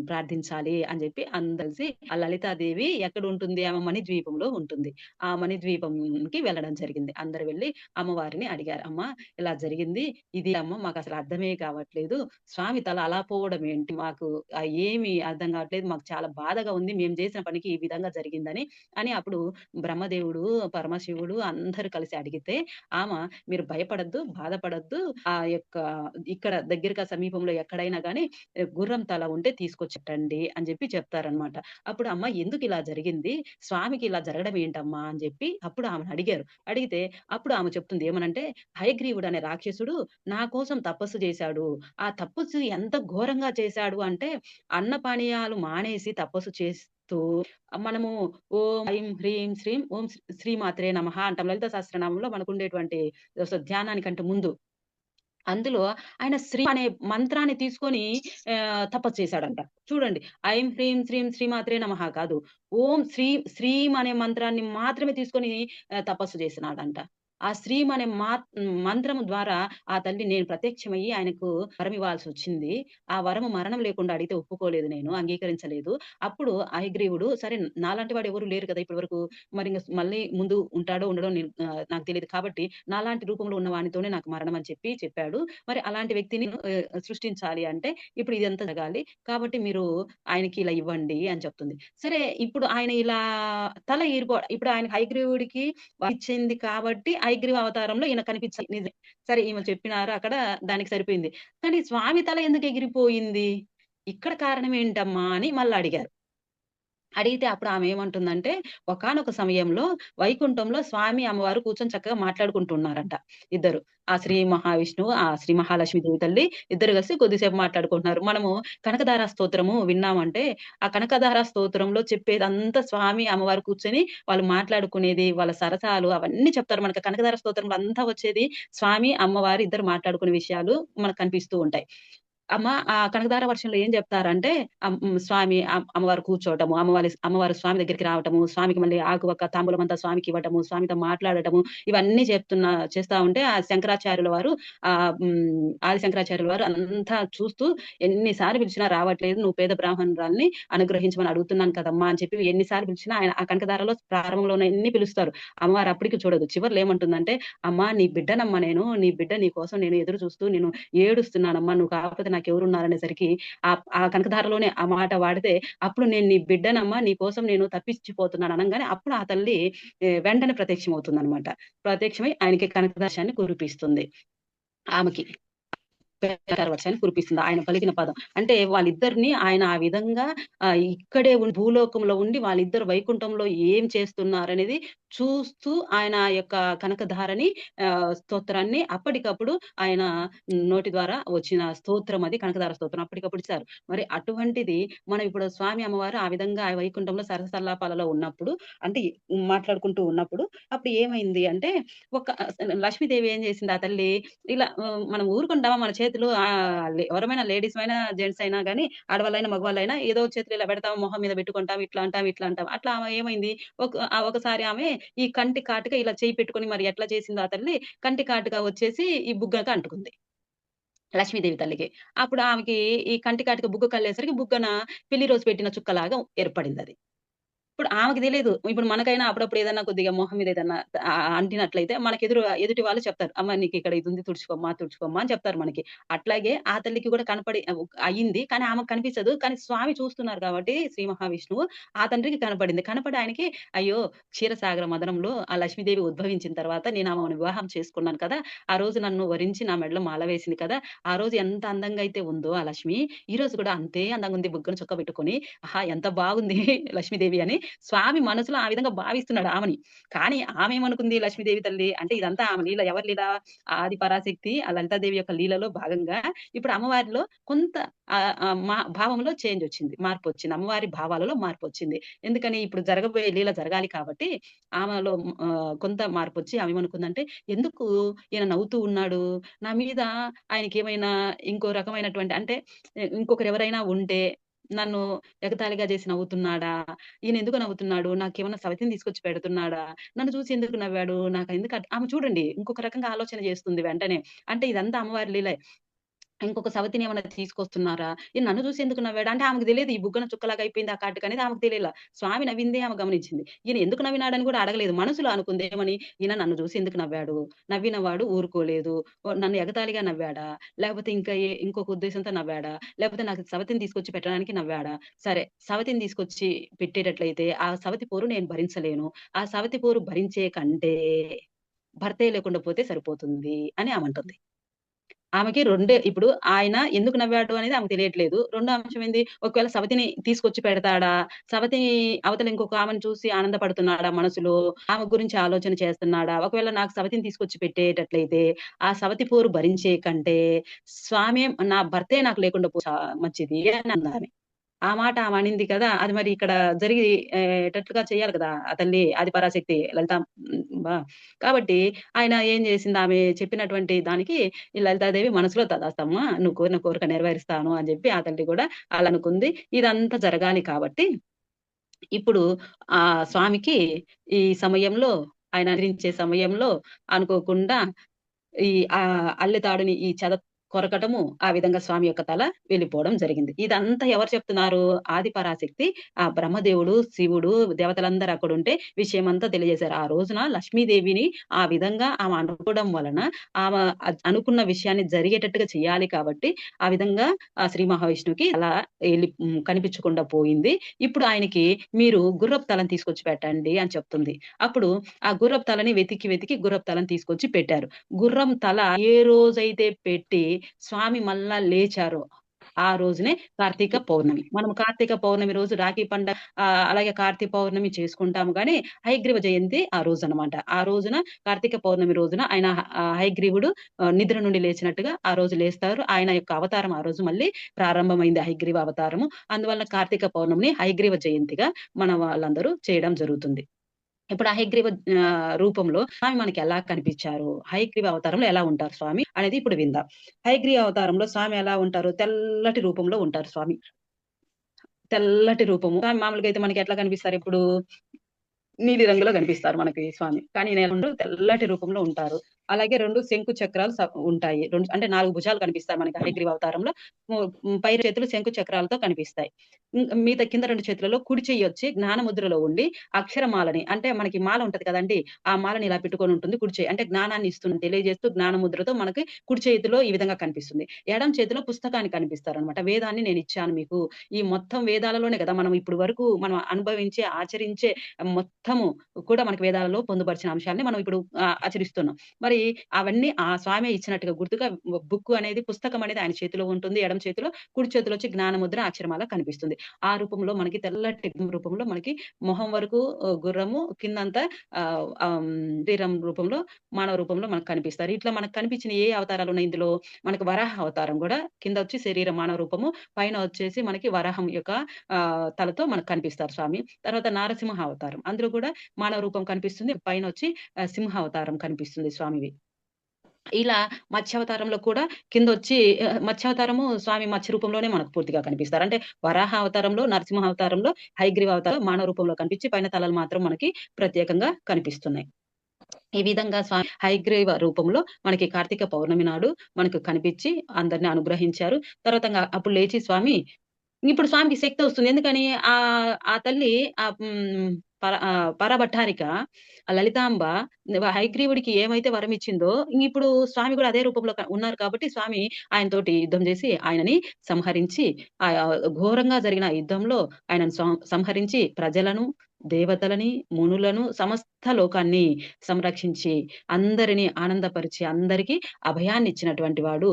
ప్రార్థించాలి అని చెప్పి అందరూ కలిసి ఆ లలితాదేవి ఎక్కడుంటుంది? ఆమె మణిద్వీపంలో ఉంటుంది. ఆ మణిద్వీపంకి వెళ్ళడం జరిగింది. అందరూ వెళ్లి అమ్మవారిని అడిగారు. "అమ్మ ఇలా జరిగింది. ఇది అమ్మ మాకసలు అర్థమే కావట్లేదు. స్వామి తల అలా పోవడం ఏంటి? మాకు ఏమి అర్థం కావట్లేదు. మాకు చాలా బాధగా ఉంది. మేము చేసిన పనికి ఈ విధంగా జరిగిందని" అని అప్పుడు బ్రహ్మదేవుడు, పరమశివుడు అందరూ కలిసి అడిగితే "మీరు భయపడొద్దు, బాధపడొద్దు. ఆ యొక్క ఇక్కడ దగ్గరగా సమీపంలో ఎక్కడైనా గాని గుర్రం తల ఉంటే తీసుకొచ్చెట్టండి" అని చెప్పి చెప్తారనమాట. అప్పుడు "అమ్మ ఎందుకిలా జరిగింది? స్వామికి ఇలా జరగడం ఏంటమ్మా?" అని చెప్పి అప్పుడు ఆమెను అడిగారు. అడిగితే అప్పుడు ఆమె చెప్తుంది ఏమనంటే, "హయగ్రీవుడు అనే రాక్షసుడు నా కోసం తపస్సు చేశాడు. ఆ తపస్సు ఎంత ఘోరంగా చేశాడు అంటే, అన్నపానీయాలు మానేసి తపస్సు చేస్తూ మనము ఓం ఐం హ్రీం శ్రీం ఓం శ్రీమాత్రే నమః అంటాం. లలిత సహస్రనామంలో మనకుండేటువంటి ధ్యానానికంటే ముందు. అందులో ఆయన శ్రీ అనే మంత్రాన్ని తీసుకొని తపస్సు చేశాడంట. చూడండి. ఐం హ్రీం శ్రీం శ్రీమాత్రే నమః కాదు. ఓం శ్రీం అనే మంత్రాన్ని మాత్రమే తీసుకొని తపస్సు చేసినాడంట. ఆ శ్రీం అనే మంత్రము ద్వారా ఆ తల్లి నేను ప్రత్యక్షమయ్యి ఆయనకు వరం ఇవ్వాల్సొచ్చింది. ఆ వరము మరణం లేకుండా అడిగితే ఒప్పుకోలేదు నేను. అంగీకరించలేదు. అప్పుడు హయగ్రీవుడు సరే నాలాంటి వాడు ఎవరు లేరు కదా! ఇప్పటి వరకు మరింగ మళ్ళీ ముందు ఉంటాడో ఉండడో నేను నాకు తెలీదు. కాబట్టి నాలాంటి రూపంలో ఉన్న వానితోనే నాకు మరణం అని చెప్పాడు. మరి అలాంటి వ్యక్తిని సృష్టించాలి అంటే ఇప్పుడు ఇదంతా జరగాలి. కాబట్టి మీరు ఆయనకి ఇలా ఇవ్వండి అని చెప్తుంది. సరే ఇప్పుడు ఆయన ఇలా ఇప్పుడు ఆయన హయగ్రీవుడికి ఇచ్చింది కాబట్టి హయగ్రీవ అవతారంలో ఈయన కనిపించాలి. నిజమే. సరే ఈమె చెప్పినారు అక్కడ దానికి సరిపోయింది. కానీ స్వామి తల ఎందుకు ఎగిరిపోయింది? ఇక్కడ కారణం ఏంటమ్మా అని మళ్ళా అడిగారు. అడిగితే అప్పుడు ఆమె ఏమంటుందంటే, ఒకానొక సమయంలో వైకుంఠంలో స్వామి, అమ్మవారు కూర్చొని చక్కగా మాట్లాడుకుంటున్నారంట ఇద్దరు. ఆ శ్రీ మహావిష్ణువు, ఆ శ్రీ మహాలక్ష్మి దేవి తల్లి ఇద్దరు కలిసి కొద్దిసేపు మాట్లాడుకుంటున్నారు. మనము కనకధార స్తోత్రము విన్నామంటే, ఆ కనకధార స్తోత్రంలో చెప్పేదంతా స్వామి, అమ్మవారు కూర్చొని వాళ్ళు మాట్లాడుకునేది, వాళ్ళ సరసాలు అవన్నీ చెప్తారు. మనకు కనకధార స్తోత్రంలో అంతా వచ్చేది స్వామి, అమ్మవారు ఇద్దరు మాట్లాడుకునే విషయాలు మనకు కనిపిస్తూ ఉంటాయి. కనకధార వర్షంలో ఏం జెప్తారంటే స్వామి అమ్మవారు కూర్చోవటము, అమ్మవారు స్వామి దగ్గరికి రావటము, స్వామికి మళ్ళీ ఆకు వక్క తాంబూలమంతా స్వామికివ్వటము, స్వామితో మాట్లాడటము, ఇవన్నీ చేస్తా ఉంటే ఆ శంకరాచార్యుల వారు ఆది శంకరాచార్యుల వారు అంతా చూస్తూ ఎన్ని సార్లు పిలిచినా రావట్లేదు. నువ్వు పేద బ్రాహ్మణురాలిని అనుగ్రహించమని అడుగుతున్నాను కదమ్మా! అని చెప్పి ఎన్ని సార్లు పిలిచినా ఆయన ఆ కనకధారలో ప్రారంభంలోనే ఎన్ని పిలుస్తారు. అమ్మవారు అప్పటికి చూడదు. చివర్లో ఏమంటుందంటే, "అమ్మా నీ బిడ్డనమ్మా నేను. నీ బిడ్డ నీ కోసం నేను ఎదురు చూస్తూ నేను ఏడుస్తున్నానమ్మా! నువ్వు కాకపోతే నాకెవరున్నారనేసరికి ఆ కనకధారలోనే ఆ మాట వాడితే, అప్పుడు నేను నీ బిడ్డనమ్మా! నీ కోసం నేను తప్పించిపోతున్నాను అనంగానే అప్పుడు ఆ తల్లి వెంటనే ప్రత్యక్షమవుతుందనమాట. ప్రత్యక్షమై ఆయనకి కనకదాశాన్ని కురిపిస్తుంది. ఆమెకి. వర్షాన్ని కురిపిస్తుంది. ఆయన పలికిన పదం. అంటే వాళ్ళిద్దరిని ఆయన ఆ విధంగా ఇక్కడే భూలోకంలో ఉండి వాళ్ళిద్దరు వైకుంఠంలో ఏం చేస్తున్నారనేది చూస్తూ ఆయన యొక్క కనకధారని స్తోత్రాన్ని అప్పటికప్పుడు ఆయన నోటి ద్వారా వచ్చిన స్తోత్రం అది కనకధార స్తోత్రం. అప్పటికప్పుడు ఇచ్చారు. మరి అటువంటిది మనం ఇప్పుడు స్వామి అమ్మవారు ఆ విధంగా ఆ వైకుంఠంలో సరసల్లాపాలలో ఉన్నప్పుడు అంటే మాట్లాడుకుంటూ ఉన్నప్పుడు అప్పుడు ఏమైంది అంటే ఒక లక్ష్మీదేవి ఏం చేసింది ఆ తల్లి ఇలా మనం ఊరుకుంటామా మన చేతులు ఎవరమైనా లేడీస్‌మైనా, జెంట్స్ అయినా గాని, ఆడవాళ్ళైనా, మగవాళ్ళైనా ఏదో చేతులు ఇలా పెడతాం, మొహం మీద పెట్టుకుంటాం, ఇట్లా అంటాం, ఇట్లా అంటాం. అట్లా ఆమె ఏమైంది ఒకసారి ఆమె ఈ కంటి కాటుక ఇలా చెయ్యి పెట్టుకొని మరి ఎట్లా చేసిందో ఆ తల్లి, కంటి కాటుక వచ్చేసి ఈ బుగ్గకి అంటుకుంది. లక్ష్మీదేవి తల్లికి. అప్పుడు ఆమెకి ఈ కంటి కాటుక బుగ్గకల్లేసరికి బుగ్గన పెళ్లి రోజు పెట్టిన చుక్కలాగా ఏర్పడిందది. ఇప్పుడు ఆమెకి తెలీదు. ఇప్పుడు మనకైనా అప్పుడప్పుడు ఏదన్నా కొద్దిగా మొహం మీద ఏదన్నా అంటినట్లయితే ఎదుటి వాళ్ళు చెప్తారు. "అమ్మ నీకిక్కడ ఇదుంది తుడుచుకోమ్మా, తుడుచుకోమ్మా" అని చెప్తారు మనకి. అట్లాగే ఆ తల్లికి కూడా కనపడి అయింది. కానీ ఆమెకు కనిపించదు. కానీ స్వామి చూస్తున్నారు కాబట్టి శ్రీ మహావిష్ణువు ఆ తండ్రికి కనపడింది. కనపడి ఆయనకి అయ్యో! క్షీరసాగర మదనంలో ఆ లక్ష్మీదేవి ఉద్భవించిన తర్వాత నేను ఆమెను వివాహం చేసుకున్నాను కదా! ఆ రోజు నన్ను వరించి నా మెడలో మాల వేసింది కదా! ఆ రోజు ఎంత అందంగా అయితే ఉందో ఆ లక్ష్మి, ఈరోజు కూడా అంతే అందంగుంది బుగ్గన చుక్క పెట్టుకొని. ఆహా! ఎంత బాగుంది లక్ష్మీదేవి అని స్వామి మనసులో ఆ విధంగా భావిస్తున్నాడు ఆమెని. కానీ ఆమేమనుకుంది లక్ష్మీదేవి తల్లి అంటే ఇదంతా ఆమె లీల. ఎవరి లీల? ఆది పరాశక్తి ఆ లలితాదేవి యొక్క లీలలో భాగంగా ఇప్పుడు అమ్మవారిలో కొంత భావంలో చేంజొచ్చింది. మార్పొచ్చింది. అమ్మవారి భావాలలో మార్పొచ్చింది. ఎందుకని ఇప్పుడు జరగబోయే లీల జరగాలి కాబట్టి ఆమెలో కొంత మార్పొచ్చి ఆమేమనుకుందంటే ఎందుకు ఈయన నవ్వుతూ ఉన్నాడు? నా మీద ఆయనకేమైనా ఇంకో రకమైనటువంటి అంటే ఇంకొకరెవరైనా ఉంటే నన్ను ఎగతాళిగా జేసి నవ్వుతున్నాడా? ఈయనెందుకు నవ్వుతున్నాడు? నాకేమన్నా సవతిని తీసుకొచ్చి పెడుతున్నాడా? నన్ను చూసి ఎందుకు నవ్వాడు? నాకెందుకు ఆమె చూడండి ఇంకొక రకంగా ఆలోచన చేస్తుంది వెంటనే. అంటే ఇదంతా అమ్మవారి లీలే. ఇంకొక సవతిని ఏమన్నా తీసుకొస్తున్నారా? ఈయన నన్ను చూసి ఎందుకు నవ్వాడు? అంటే ఆమెకు తెలీదు. ఈ బుగ్గన చుక్కలాగా అయిపోయింది ఆ కాటుకనేది ఆమెకు తెలియలా. స్వామి నవ్విందే ఆమె గమనించింది. ఈయన ఎందుకు నవ్వినాడని కూడా అడగలేదు. మనసులో అనుకుంది ఏమని? ఈయన నన్ను చూసి ఎందుకు నవ్వాడు? నవ్విన వాడు ఊరుకోలేదు. నన్ను ఎగతాళిగా నవ్వాడా? లేకపోతే ఇంకొక ఉద్దేశంతో నవ్వాడా? లేకపోతే నాకు సవతిని తీసుకొచ్చి పెట్టడానికి నవ్వాడా? సరే సవతిని తీసుకొచ్చి పెట్టేటట్లయితే ఆ సవతి పోరు నేను భరించలేను. ఆ సవతి పోరు భరించే కంటే భర్తే లేకుండా పోతే సరిపోతుంది అని ఆమంటుంది. ఆమెకి రెండే ఇప్పుడు ఆయన ఎందుకు నవ్వాడు అనేది ఆమెకు తెలియట్లేదు. రెండో అంశం ఏంది? ఒకవేళ సవతిని తీసుకొచ్చి పెడతాడా? సవతి అవతల ఇంకొక ఆమెను చూసి ఆనందపడుతున్నాడా మనసులో? ఆమె గురించి ఆలోచన చేస్తున్నాడా? ఒకవేళ నాకు సవతిని తీసుకొచ్చి పెట్టేటట్లయితే, ఆ సవతి పోరు భరించే కంటే, స్వామే నా భర్తే నాకు లేకుండా మంచిది అని అందామె. ఆ మాట ఆమె అనింది కదా! అది మరి ఇక్కడ జరిగి ఏటట్టుగా చేయాలి కదా! ఆ తల్లి ఆదిపరాశక్తి లలిత కాబట్టి ఆయన ఏం చేసింది ఆమె చెప్పినటువంటి దానికి ఈ లలితాదేవి మనసులో తదాస్తమ్మా నువ్వు కోరిన కోరిక నెరవేరుస్తాను అని చెప్పి ఆ తల్లి కూడా అలా అనుకుంది. ఇదంతా జరగాలి కాబట్టి ఇప్పుడు స్వామికి ఈ సమయంలో ఆయన నిద్రించే సమయంలో అనుకోకుండా ఈ అల్లె తాడుని ఈ కొరకటము, ఆ విధంగా స్వామి యొక్క తల వెళ్ళిపోవడం జరిగింది. ఇదంతా ఎవరు చెప్తున్నారు? ఆది పరాశక్తి, ఆ బ్రహ్మదేవుడు, శివుడు, దేవతలందరూ అక్కడుంటే విషయమంతా తెలియజేశారు. ఆ రోజున లక్ష్మీదేవిని ఆ విధంగా ఆమె అనుకోవడం వలన, ఆమె అనుకున్న విషయాన్ని జరిగేటట్టుగా చేయాలి కాబట్టి, ఆ విధంగా శ్రీ మహావిష్ణువుకి అలా కనిపించకుండా పోయింది. ఇప్పుడు ఆయనకి మీరు గుర్రపు తలని తీసుకొచ్చి పెట్టండి అని చెప్తుంది. అప్పుడు ఆ గుర్రపు తలని వెతికి గుర్రపు తలని తీసుకొచ్చి పెట్టారు. గుర్రం తల ఏ రోజైతే పెట్టి స్వామి మళ్ళా లేచారో, ఆ రోజునే కార్తీక పౌర్ణమి. మనం కార్తీక పౌర్ణమి రోజు రాఖీ పండగ అలాగే కార్తీక పౌర్ణమి చేసుకుంటాము గానీ, హయగ్రీవ జయంతి ఆ రోజనమాట. ఆ రోజున కార్తీక పౌర్ణమి రోజున ఆయన హయగ్రీవుడు నిద్ర నుండి లేచినట్టుగా ఆ రోజు లేస్తారు. ఆయన యొక్క అవతారం ఆ రోజు మళ్ళీ ప్రారంభమైంది హయగ్రీవ అవతారము. అందువల్ల కార్తీక పౌర్ణమిని హయగ్రీవ జయంతిగా మన వాళ్ళందరూ చేయడం జరుగుతుంది. ఇప్పుడు ఆ హయగ్రీవ రూపంలో స్వామి మనకెలా కనిపిచ్చారు? హయగ్రీవ అవతారంలో ఎలా ఉంటారు స్వామి అనేది ఇప్పుడు విందాం. హయగ్రీవ అవతారంలో స్వామి ఎలా ఉంటారు? తెల్లటి రూపంలో ఉంటారు స్వామి. తెల్లటి రూపము. స్వామి మామూలుగా అయితే మనకెట్లా కనిపిస్తారిప్పుడు? నీలి రంగులో కనిపిస్తారు మనకి స్వామి. కానీ తెల్లటి రూపంలో ఉంటారు. అలాగే 2 శంకు చక్రాలు ఉంటాయి. అంటే 4 భుజాలు కనిపిస్తాయి మనకి హయగ్రీవ అవతారంలో. పై చేతులు శంకు చక్రాలతో కనిపిస్తాయి. మిగతా కింద 2 చేతులలో కుడి చెయ్యొచ్చి జ్ఞాన ముద్రలో ఉండి అక్షరమాలని అంటే మనకి మాల ఉంటది కదండీ! ఆ మాలని ఇలా పెట్టుకొని ఉంటుంది కుడి చెయ్యి. అంటే జ్ఞానాన్ని ఇస్తుంది తెలియజేస్తూ జ్ఞాన ముద్రతో మనకి కుడి చేతిలో ఈ విధంగా కనిపిస్తుంది. ఎడమ చేతిలో పుస్తకాన్ని కనిపిస్తారనమాట. వేదాన్ని నేనిచ్చాను మీకు. ఈ మొత్తం వేదాలలోనే కదా మనం ఇప్పుడు వరకు మనం అనుభవించే, ఆచరించే మొత్తము కూడా మనకి వేదాలలో పొందుపరిచిన అంశాల్ని మనం ఇప్పుడు ఆచరిస్తున్నాం. మరి అవన్నీ ఆ స్వామే ఇచ్చినట్టుగా గుర్తుగా బుక్కు అనేది పుస్తకం అనేది ఆయన చేతిలో ఉంటుంది. ఎడమ చేతిలో, కుడి చేతిలో వచ్చి జ్ఞానముద్ర అక్షరమాల కనిపిస్తుంది. ఆ రూపంలో మనకి తెల్లటి రూపంలో మనకి మొహం వరకు గుర్రము కిందంతా శరీరం రూపంలో మానవ రూపంలో మనకు కనిపిస్తారు. ఇట్లా మనకు కనిపించిన ఏ అవతారాలున్నాయి ఇందులో? మనకు వరాహ అవతారం గూడా కింద వచ్చి శరీరం మానవ రూపము, పైన వచ్చేసి మనకి వరాహం యొక్క తలతో మనకు కనిపిస్తారు స్వామి. తర్వాత నారసింహ అవతారం. అందులో కూడా మానవ రూపం కనిపిస్తుంది. పైనొచ్చి సింహ అవతారం కనిపిస్తుంది స్వామివి. ఇలా మత్స్యావతారంలో కూడా కిందొచ్చి మత్స్యావతారము స్వామి మత్స్య రూపంలోనే మనకు పూర్తిగా కనిపిస్తారు. అంటే వరాహ అవతారంలో, నరసింహ అవతారంలో, హయగ్రీవ అవతారం మానవ రూపంలో కనిపించి పైన తలలు మాత్రం మనకి ప్రత్యేకంగా కనిపిస్తున్నాయి. ఈ విధంగా స్వామి హయగ్రీవ రూపంలో మనకి కార్తీక పౌర్ణమి నాడు మనకు కనిపిచ్చి అందరిని అనుగ్రహించారు. తర్వాత అప్పుడు లేచి స్వామి ఇప్పుడు స్వామికి శక్తొస్తుంది. ఎందుకని ఆ తల్లి పరభట్టారిక లలితాంబ హయగ్రీవుడికి ఏమైతే వరమిచ్చిందో ఇంగిప్పుడు స్వామి గూడా అదే రూపంలో ఉన్నారు కాబట్టి స్వామి ఆయనతోటి యుద్ధం జేసి ఆయనని సంహరించి ఘోరంగా జరిగిన ఆ యుద్ధంలో ఆయనను సంహరించి ప్రజలను, దేవతలని, మునులను, సమస్త లోకాన్ని సంరక్షించి అందరిని ఆనందపరిచి అందరికి అభయాన్నిచ్చినటువంటి వాడు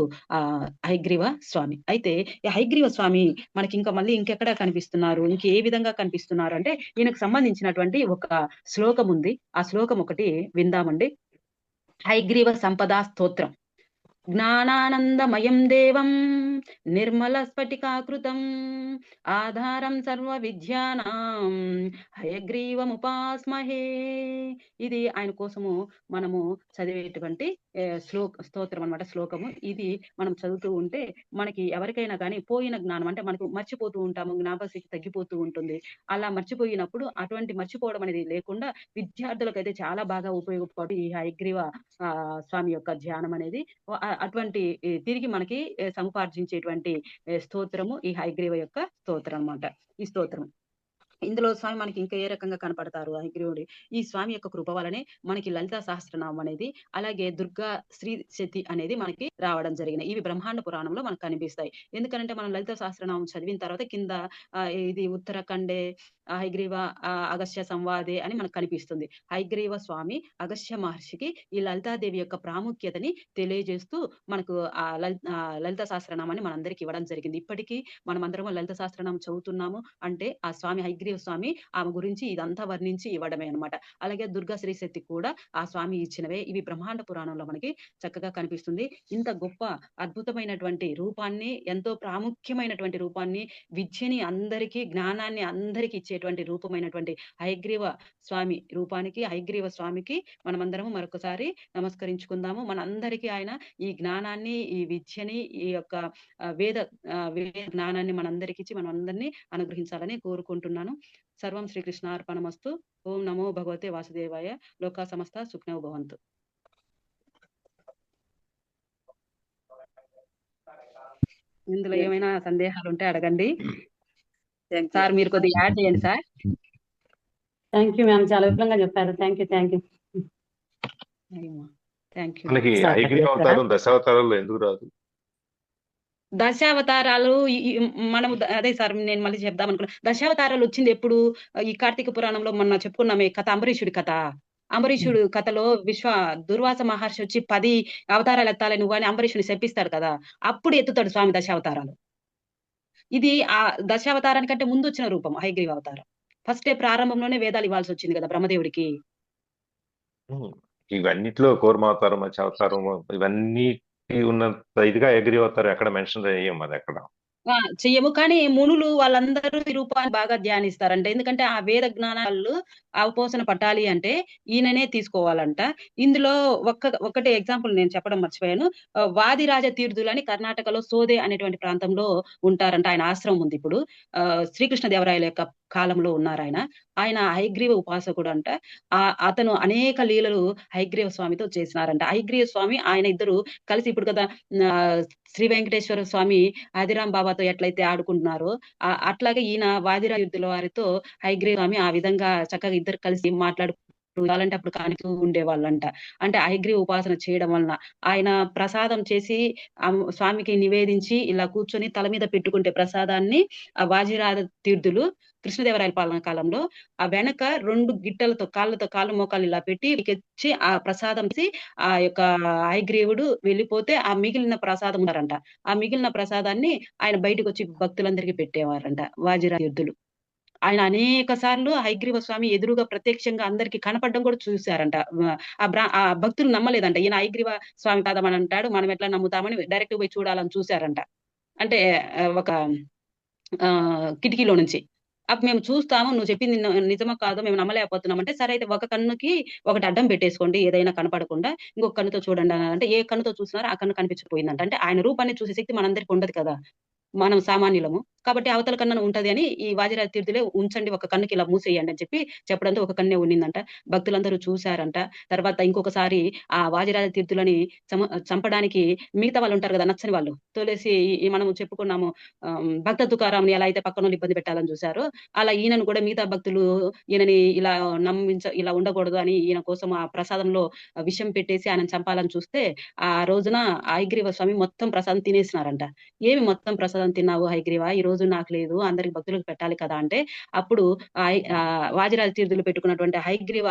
హయగ్రీవ స్వామి. అయితే ఈ హయగ్రీవ స్వామి మనకింకా మళ్ళీ ఇంకెక్కడ కనిపిస్తున్నారు? ఇంకే విధంగా కనిపిస్తున్నారు అంటే, ఈయనకు సంబంధించినటువంటి ఒక శ్లోకముంది. ఆ శ్లోకం ఒకటి విందామండి. హయగ్రీవ సంపదా స్తోత్రం. జ్ఞానానందమయం దేవం నిర్మల స్ఫటికాకృతం ఆధారం సర్వ విద్యానాం హయగ్రీవముపాస్మహే. ఇది ఆయన కోసము మనము చదివేటువంటి స్తోత్రం అన్నమాట. శ్లోకము ఇది మనం చదువుతూ ఉంటే మనకి ఎవరికైనా కానీ పోయిన జ్ఞానం అంటే మనకు మర్చిపోతూ ఉంటాము, జ్ఞాపకశక్తి తగ్గిపోతూ ఉంటుంది. అలా మర్చిపోయినప్పుడు అటువంటి మర్చిపోవడం అనేది లేకుండా విద్యార్థులకైతే చాలా బాగా ఉపయోగపడి ఈ హయగ్రీవ స్వామి యొక్క ధ్యానం అనేది అటువంటి తిరిగి మనకి సముపార్జించేటువంటి స్తోత్రము ఈ హయగ్రీవ యొక్క స్తోత్రం అన్నమాట. ఈ స్తోత్రం. ఇందులో స్వామి మనకి ఇంకా ఏ రకంగా కనపడతారు హయగ్రీవుడు? ఈ స్వామి యొక్క కృప వలనే మనకి లలితా సహస్రనామం అనేది, అలాగే దుర్గా శ్రీ శతి అనేది మనకి రావడం జరిగినాయి. ఇవి బ్రహ్మాండ పురాణంలో మనకు కనిపిస్తాయి. ఎందుకనంటే మనం లలితా సహస్రనామం చదివిన తర్వాత కింద ఇది ఉత్తరాఖండే హయగ్రీవ అగస్త్య సంవాదే అని మనకు కనిపిస్తుంది. హయగ్రీవ స్వామి అగస్త్య మహర్షికి ఈ లలితాదేవి యొక్క ప్రాముఖ్యతని తెలియజేస్తూ మనకు లలితా సహస్రనామాన్ని మనందరికి ఇవ్వడం జరిగింది. ఇప్పటికీ మనమందరము లలిత సహస్రనామం చదువుతున్నాము అంటే ఆ స్వామి హయగ్రీవ స్వామి ఆమె గురించి ఇదంతా వర్ణించి ఇవ్వడమే అన్నమాట. అలాగే దుర్గా శ్రీ శక్తి కూడా ఆ స్వామి ఇచ్చినవే. ఇవి బ్రహ్మాండ పురాణంలో మనకి చక్కగా కనిపిస్తుంది. ఇంత గొప్ప అద్భుతమైనటువంటి రూపాన్ని, ఎంతో ప్రాముఖ్యమైనటువంటి రూపాన్ని, విద్యని అందరికీ, జ్ఞానాన్ని అందరికి ఇచ్చేటువంటి రూపమైనటువంటి హయగ్రీవ స్వామి రూపానికి, హయగ్రీవ స్వామికి మనమందరము మరొకసారి నమస్కరించుకుందాము. మనందరికీ ఆయన ఈ జ్ఞానాన్ని, ఈ విద్యని, ఈ యొక్క వేద జ్ఞానాన్ని మనందరికిచ్చి మనందరిని అనుగ్రహించాలని కోరుకుంటున్నాను. సర్వం శ్రీకృష్ణార్పణమస్తు. ఓం నమో భగవతే వాసుదేవాయ. లోకా సమస్త సుఖినో భవంతు. ఇందులో ఏమైనా సందేహాలు ఉంటే అడగండి సార్. మీరు కొద్దిగా యాడ్ చేయండి సార్. థ్యాంక్ యూ మ్యామ్, చాలా విపులంగా చెప్పారు. Thank you. Thank you. మనకి హయగ్రీవ అవతారం దశావతారాల్లో ఎందుకు రాదు? దశావతారాలు మనం అదే సార్, నేను మళ్ళీ చెప్దాం అనుకున్నా. దశావతారాలు వచ్చింది ఎప్పుడు? ఈ కార్తీక పురాణంలో మొన్న చెప్పుకున్నామే కథ, అంబరీషుడి కథ. అంబరీషుడు కథలో దుర్వాస మహర్షి వచ్చి 10 అవతారాలు ఎత్తాలి నువ్వు అని అంబరీషుని శపిస్తాడు కదా, అప్పుడు ఎత్తుతాడు స్వామి దశావతారాలు. ఇది ఆ దశావతారానికంటే ముందు వచ్చిన రూపం హయగ్రీవ అవతారం. ఫస్టే ప్రారంభంలోనే వేదాలు ఇవ్వాల్సి వచ్చింది కదా బ్రహ్మదేవుడికి. ఇవన్నిట్లో కూర్మావతారం, మత్స్యావతారం ఇవన్నీ ఉన్నంత ఇదిగా హయగ్రీవ అవతారం ఎక్కడ మెన్షన్ చేయం అది ఎక్కడ చెయ్యము. కానీ మునులు వాళ్ళందరూ ఈ రూపాన్ని బాగా ధ్యానిస్తారంట. ఎందుకంటే ఆ వేద జ్ఞానాలు అవపోసన పట్టాలి అంటే ఈయననే తీసుకోవాలంట. ఇందులో ఒకటి ఎగ్జాంపుల్ నేను చెప్పడం మర్చిపోయాను. వాదిరాజ తీర్థులని కర్ణాటకలో సోదే అనేటువంటి ప్రాంతంలో ఉంటారంట. ఆయన ఆశ్రమం ఉంది ఇప్పుడు. శ్రీకృష్ణదేవరాయల యొక్క కాలంలో ఉన్నారు ఆయన. ఆయన హయగ్రీవ ఉపాసకుడు అంట. అతను అనేక లీలలు హయగ్రీవ స్వామితో చేసినారంట. హయగ్రీవ స్వామి ఆయన ఇద్దరు కలిసి ఇప్పుడు కదా శ్రీ వెంకటేశ్వర స్వామి ఆదిరాం బాబాతో ఎట్లయితే ఆడుకుంటున్నారో అట్లాగే ఈయన వాదిరాయుద్ధుల వారితో హయగ్రీవ స్వామి ఆ విధంగా చక్కగా ఇద్దరు కలిసి మాట్లాడుకుంటే అప్పుడు కానిస్తూ ఉండేవాళ్ళంట. అంటే హయగ్రీవ ఉపాసన చేయడం వలన ఆయన ప్రసాదం చేసి స్వామికి నివేదించి ఇలా కూర్చొని తల మీద పెట్టుకుంటే ప్రసాదాన్ని ఆ వాజిరాజ తీర్థులు కృష్ణదేవరాయల పాలన కాలంలో ఆ వెనక 2 గిట్టలతో కాళ్ళు మోకాళ్ళు ఇలా పెట్టి ఇచ్చి ఆ ప్రసాదం ఆ యొక్క హయగ్రీవుడు వెళ్ళిపోతే ఆ మిగిలిన ప్రసాదం ఉన్నారంట. ఆ మిగిలిన ప్రసాదాన్ని ఆయన బయటకు వచ్చి భక్తులందరికీ పెట్టేవారంట వాజిరాయుద్ధులు. ఆయన అనేక సార్లు హయగ్రీవ స్వామి ఎదురుగా ప్రత్యక్షంగా అందరికి కనపడడం కూడా చూశారంట. ఆ భక్తులు నమ్మలేదంట, ఈయన హయగ్రీవ స్వామి కాదమని అంటాడు, మనం ఎట్లా నమ్ముతామని డైరెక్ట్ పోయి చూడాలని చూశారంట. అంటే ఒక కిటికీలో నుంచి. అప్పుడు మేము చూస్తాము, నువ్వు చెప్పింది నిజమో కాదో మేము నమ్మలేకపోతున్నాం అంటే, సరే అయితే ఒక కన్నుకి ఒకటి అడ్డం పెట్టేసుకోండి ఏదైనా కనపడకుండా, ఇంకొక కన్నుతో చూడండి అని అంటే ఏ కన్నుతో చూసినారో ఆ కన్ను కనిపించకపోయిందంట. అంటే ఆయన రూపాన్ని చూసే శక్తి మనందరికి ఉండదు కదా, మనం సామాన్యులము కాబట్టి అవతల కన్ను ఉంటది అని ఈ వాజిరాజ తీర్థులే ఉంచండి, ఒక కన్నుకి ఇలా మూసేయండి అని చెప్పి చెప్పడంతో ఒక కన్నే ఉండిందంట. భక్తులందరూ చూశారంట. తర్వాత ఇంకొకసారి ఆ వాజిరాజ తీర్థులని చంపడానికి మిగతా వాళ్ళు ఉంటారు కదా, నచ్చని వాళ్ళు తోలేసి మనం చెప్పుకున్నాము భక్త తుకారాంని ఎలా అయితే పక్కన ఇబ్బంది పెట్టాలని చూశారో అలా ఈయనను కూడా మిగతా భక్తులు ఈయనని ఇలా ఇలా ఉండకూడదు అని ఈయన కోసం ఆ ప్రసాదంలో విషం పెట్టేసి ఆయన చంపాలని చూస్తే ఆ రోజున హయగ్రీవ స్వామి మొత్తం ప్రసాదం తినేసినారంట. ఏమి మొత్తం ప్రసాదం తిన్నావు హయగ్రీవ, ఈ రోజు నాకు లేదు అందరికి భక్తులకు పెట్టాలి కదా అంటే, అప్పుడు వాజిరాజ తీర్థులు పెట్టుకున్నటువంటి హయగ్రీవ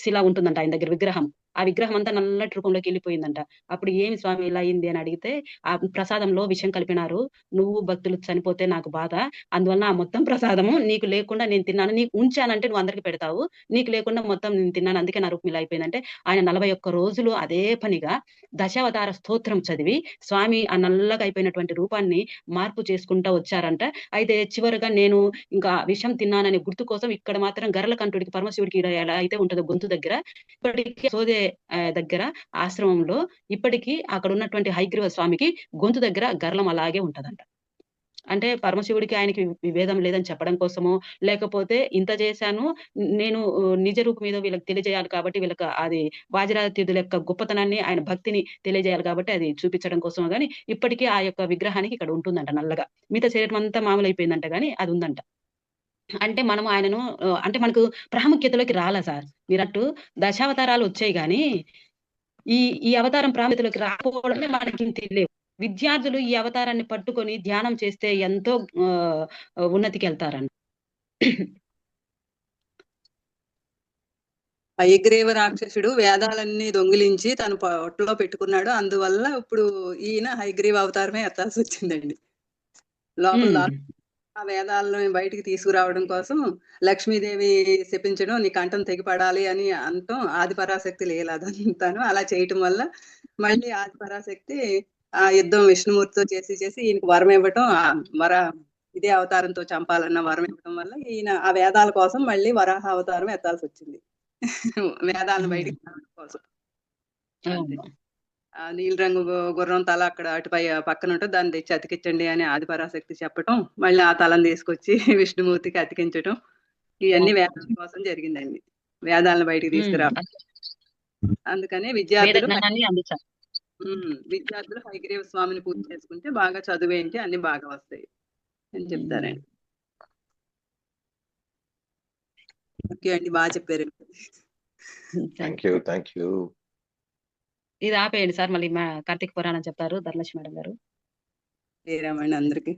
శిల ఉంటుందంట ఆయన దగ్గర, విగ్రహం. ఆ విగ్రహం అంతా నల్లటి రూపంలోకి వెళ్ళిపోయిందంట. అప్పుడు ఏమి స్వామి ఇలా అయింది అని అడిగితే, ఆ ప్రసాదంలో విషం కలిపినారు, నువ్వు భక్తులు చనిపోతే నాకు బాధ, అందువలన ఆ మొత్తం ప్రసాదము నీకు లేకుండా నేను తిన్నాను, నీకు ఉంచానంటే నువ్వు అందరికి పెడతావు, నీకు లేకుండా మొత్తం నేను తిన్నాను, అందుకే నా రూపం ఇలా అయిపోయిందంటే ఆయన 41 రోజులు అదే పనిగా దశావతార స్తోత్రం చదివి స్వామి ఆ నల్లగా అయిపోయినటువంటి రూపాన్ని మార్పు చేసుకుంటా వచ్చారంట. అయితే చివరిగా నేను ఇంకా విషం తిన్నాననే గుర్తు కోసం ఇక్కడ మాత్రం గరల కంఠుడికి పరమశివుడికి ఎలా అయితే ఉంటుందో గొంతు దగ్గర, ఇప్పటికీ సోదే దగ్గర ఆశ్రమంలో ఇప్పటికీ అక్కడ ఉన్నటువంటి హయగ్రీవ స్వామికి గొంతు దగ్గర గరలం అలాగే ఉంటదంట. అంటే పరమశివుడికి ఆయనకి విభేదం లేదని చెప్పడం కోసమో, లేకపోతే ఇంత చేశాను నేను నిజ రూపం మీద వీళ్ళకి తెలియజేయాలి కాబట్టి, వీళ్ళకి అది వాజిరాజ తీర్థుల యొక్క గొప్పతనాన్ని ఆయన భక్తిని తెలియజేయాలి కాబట్టి అది చూపించడం కోసమో గానీ ఇప్పటికీ ఆ యొక్క విగ్రహానికి ఇక్కడ ఉంటుందంట నల్లగా. మిగతా శరీరం అంతా మామూలు అయిపోయిందంట కానీ అది ఉందంట. అంటే మనం ఆయనను అంటే మనకు ప్రాముఖ్యతలోకి రాలా సార్. మీరట్టు దశావతారాలు వచ్చాయి గానీ ఈ అవతారం ప్రాముఖ్యతలోకి రాకపోవడమే మనకి తెలియవు. విద్యార్థులు ఈ అవతారాన్ని పట్టుకొని ధ్యానం చేస్తే ఎంతో ఉన్నతికి వెళ్తారండి. హయగ్రీవ రాక్షసుడు వేదాలన్నీ దొంగిలించి తన పొట్టలో పెట్టుకున్నాడు, అందువల్ల ఇప్పుడు ఈయన హయగ్రీవ అవతారమే ఎత్తాల్సి వచ్చిందండి. లోపల ఆ వేదాలను బయటికి తీసుకురావడం కోసం లక్ష్మీదేవి శపించడం, నీ కంఠం తెగిపడాలి అని అంటాం, ఆదిపరాశక్తి లేదంతాను అలా చేయటం వల్ల మళ్ళీ ఆదిపరాశక్తి ఆ యుద్ధం విష్ణుమూర్తితో చేసి ఈయనకు వరం ఇవ్వటం, ఇదే అవతారంతో చంపాలన్న వరం ఇవ్వటం వల్ల ఈయన ఆ వేదాల కోసం మళ్ళీ వరాహ అవతారం ఎత్తాల్సి వచ్చింది, వేదాలను బయటికి రావడం కోసం. ఆ నీలి రంగు గుర్రం తల అక్కడ అటుపై పక్కన ఉంటుంది, దాన్ని తెచ్చి అతికించండి అని ఆదిపరాశక్తి చెప్పటం, మళ్ళీ ఆ తలను తీసుకొచ్చి విష్ణుమూర్తికి అతికించటం, ఇవన్నీ వేదాల కోసం జరిగిందండి. వేదాలను బయటికి తీసుకురా అందుకనే వేద విద్యార్థులు జ్ఞానాన్ని అందించాలి. విద్యార్థులు హయగ్రీవ స్వామిని పూజ చేసుకుంటే బాగా చదువేంటి అన్ని బాగా వస్తాయి అని చెప్తారండి. ఓకే అండి, బాగా చెప్పారు. Thank you. ఇది ఆపేయండి సార్, మళ్ళీ కార్తీక పురాణం చెప్తారు ధనలక్ష్మి మేడం గారు. శ్రీరామండి అందరికి.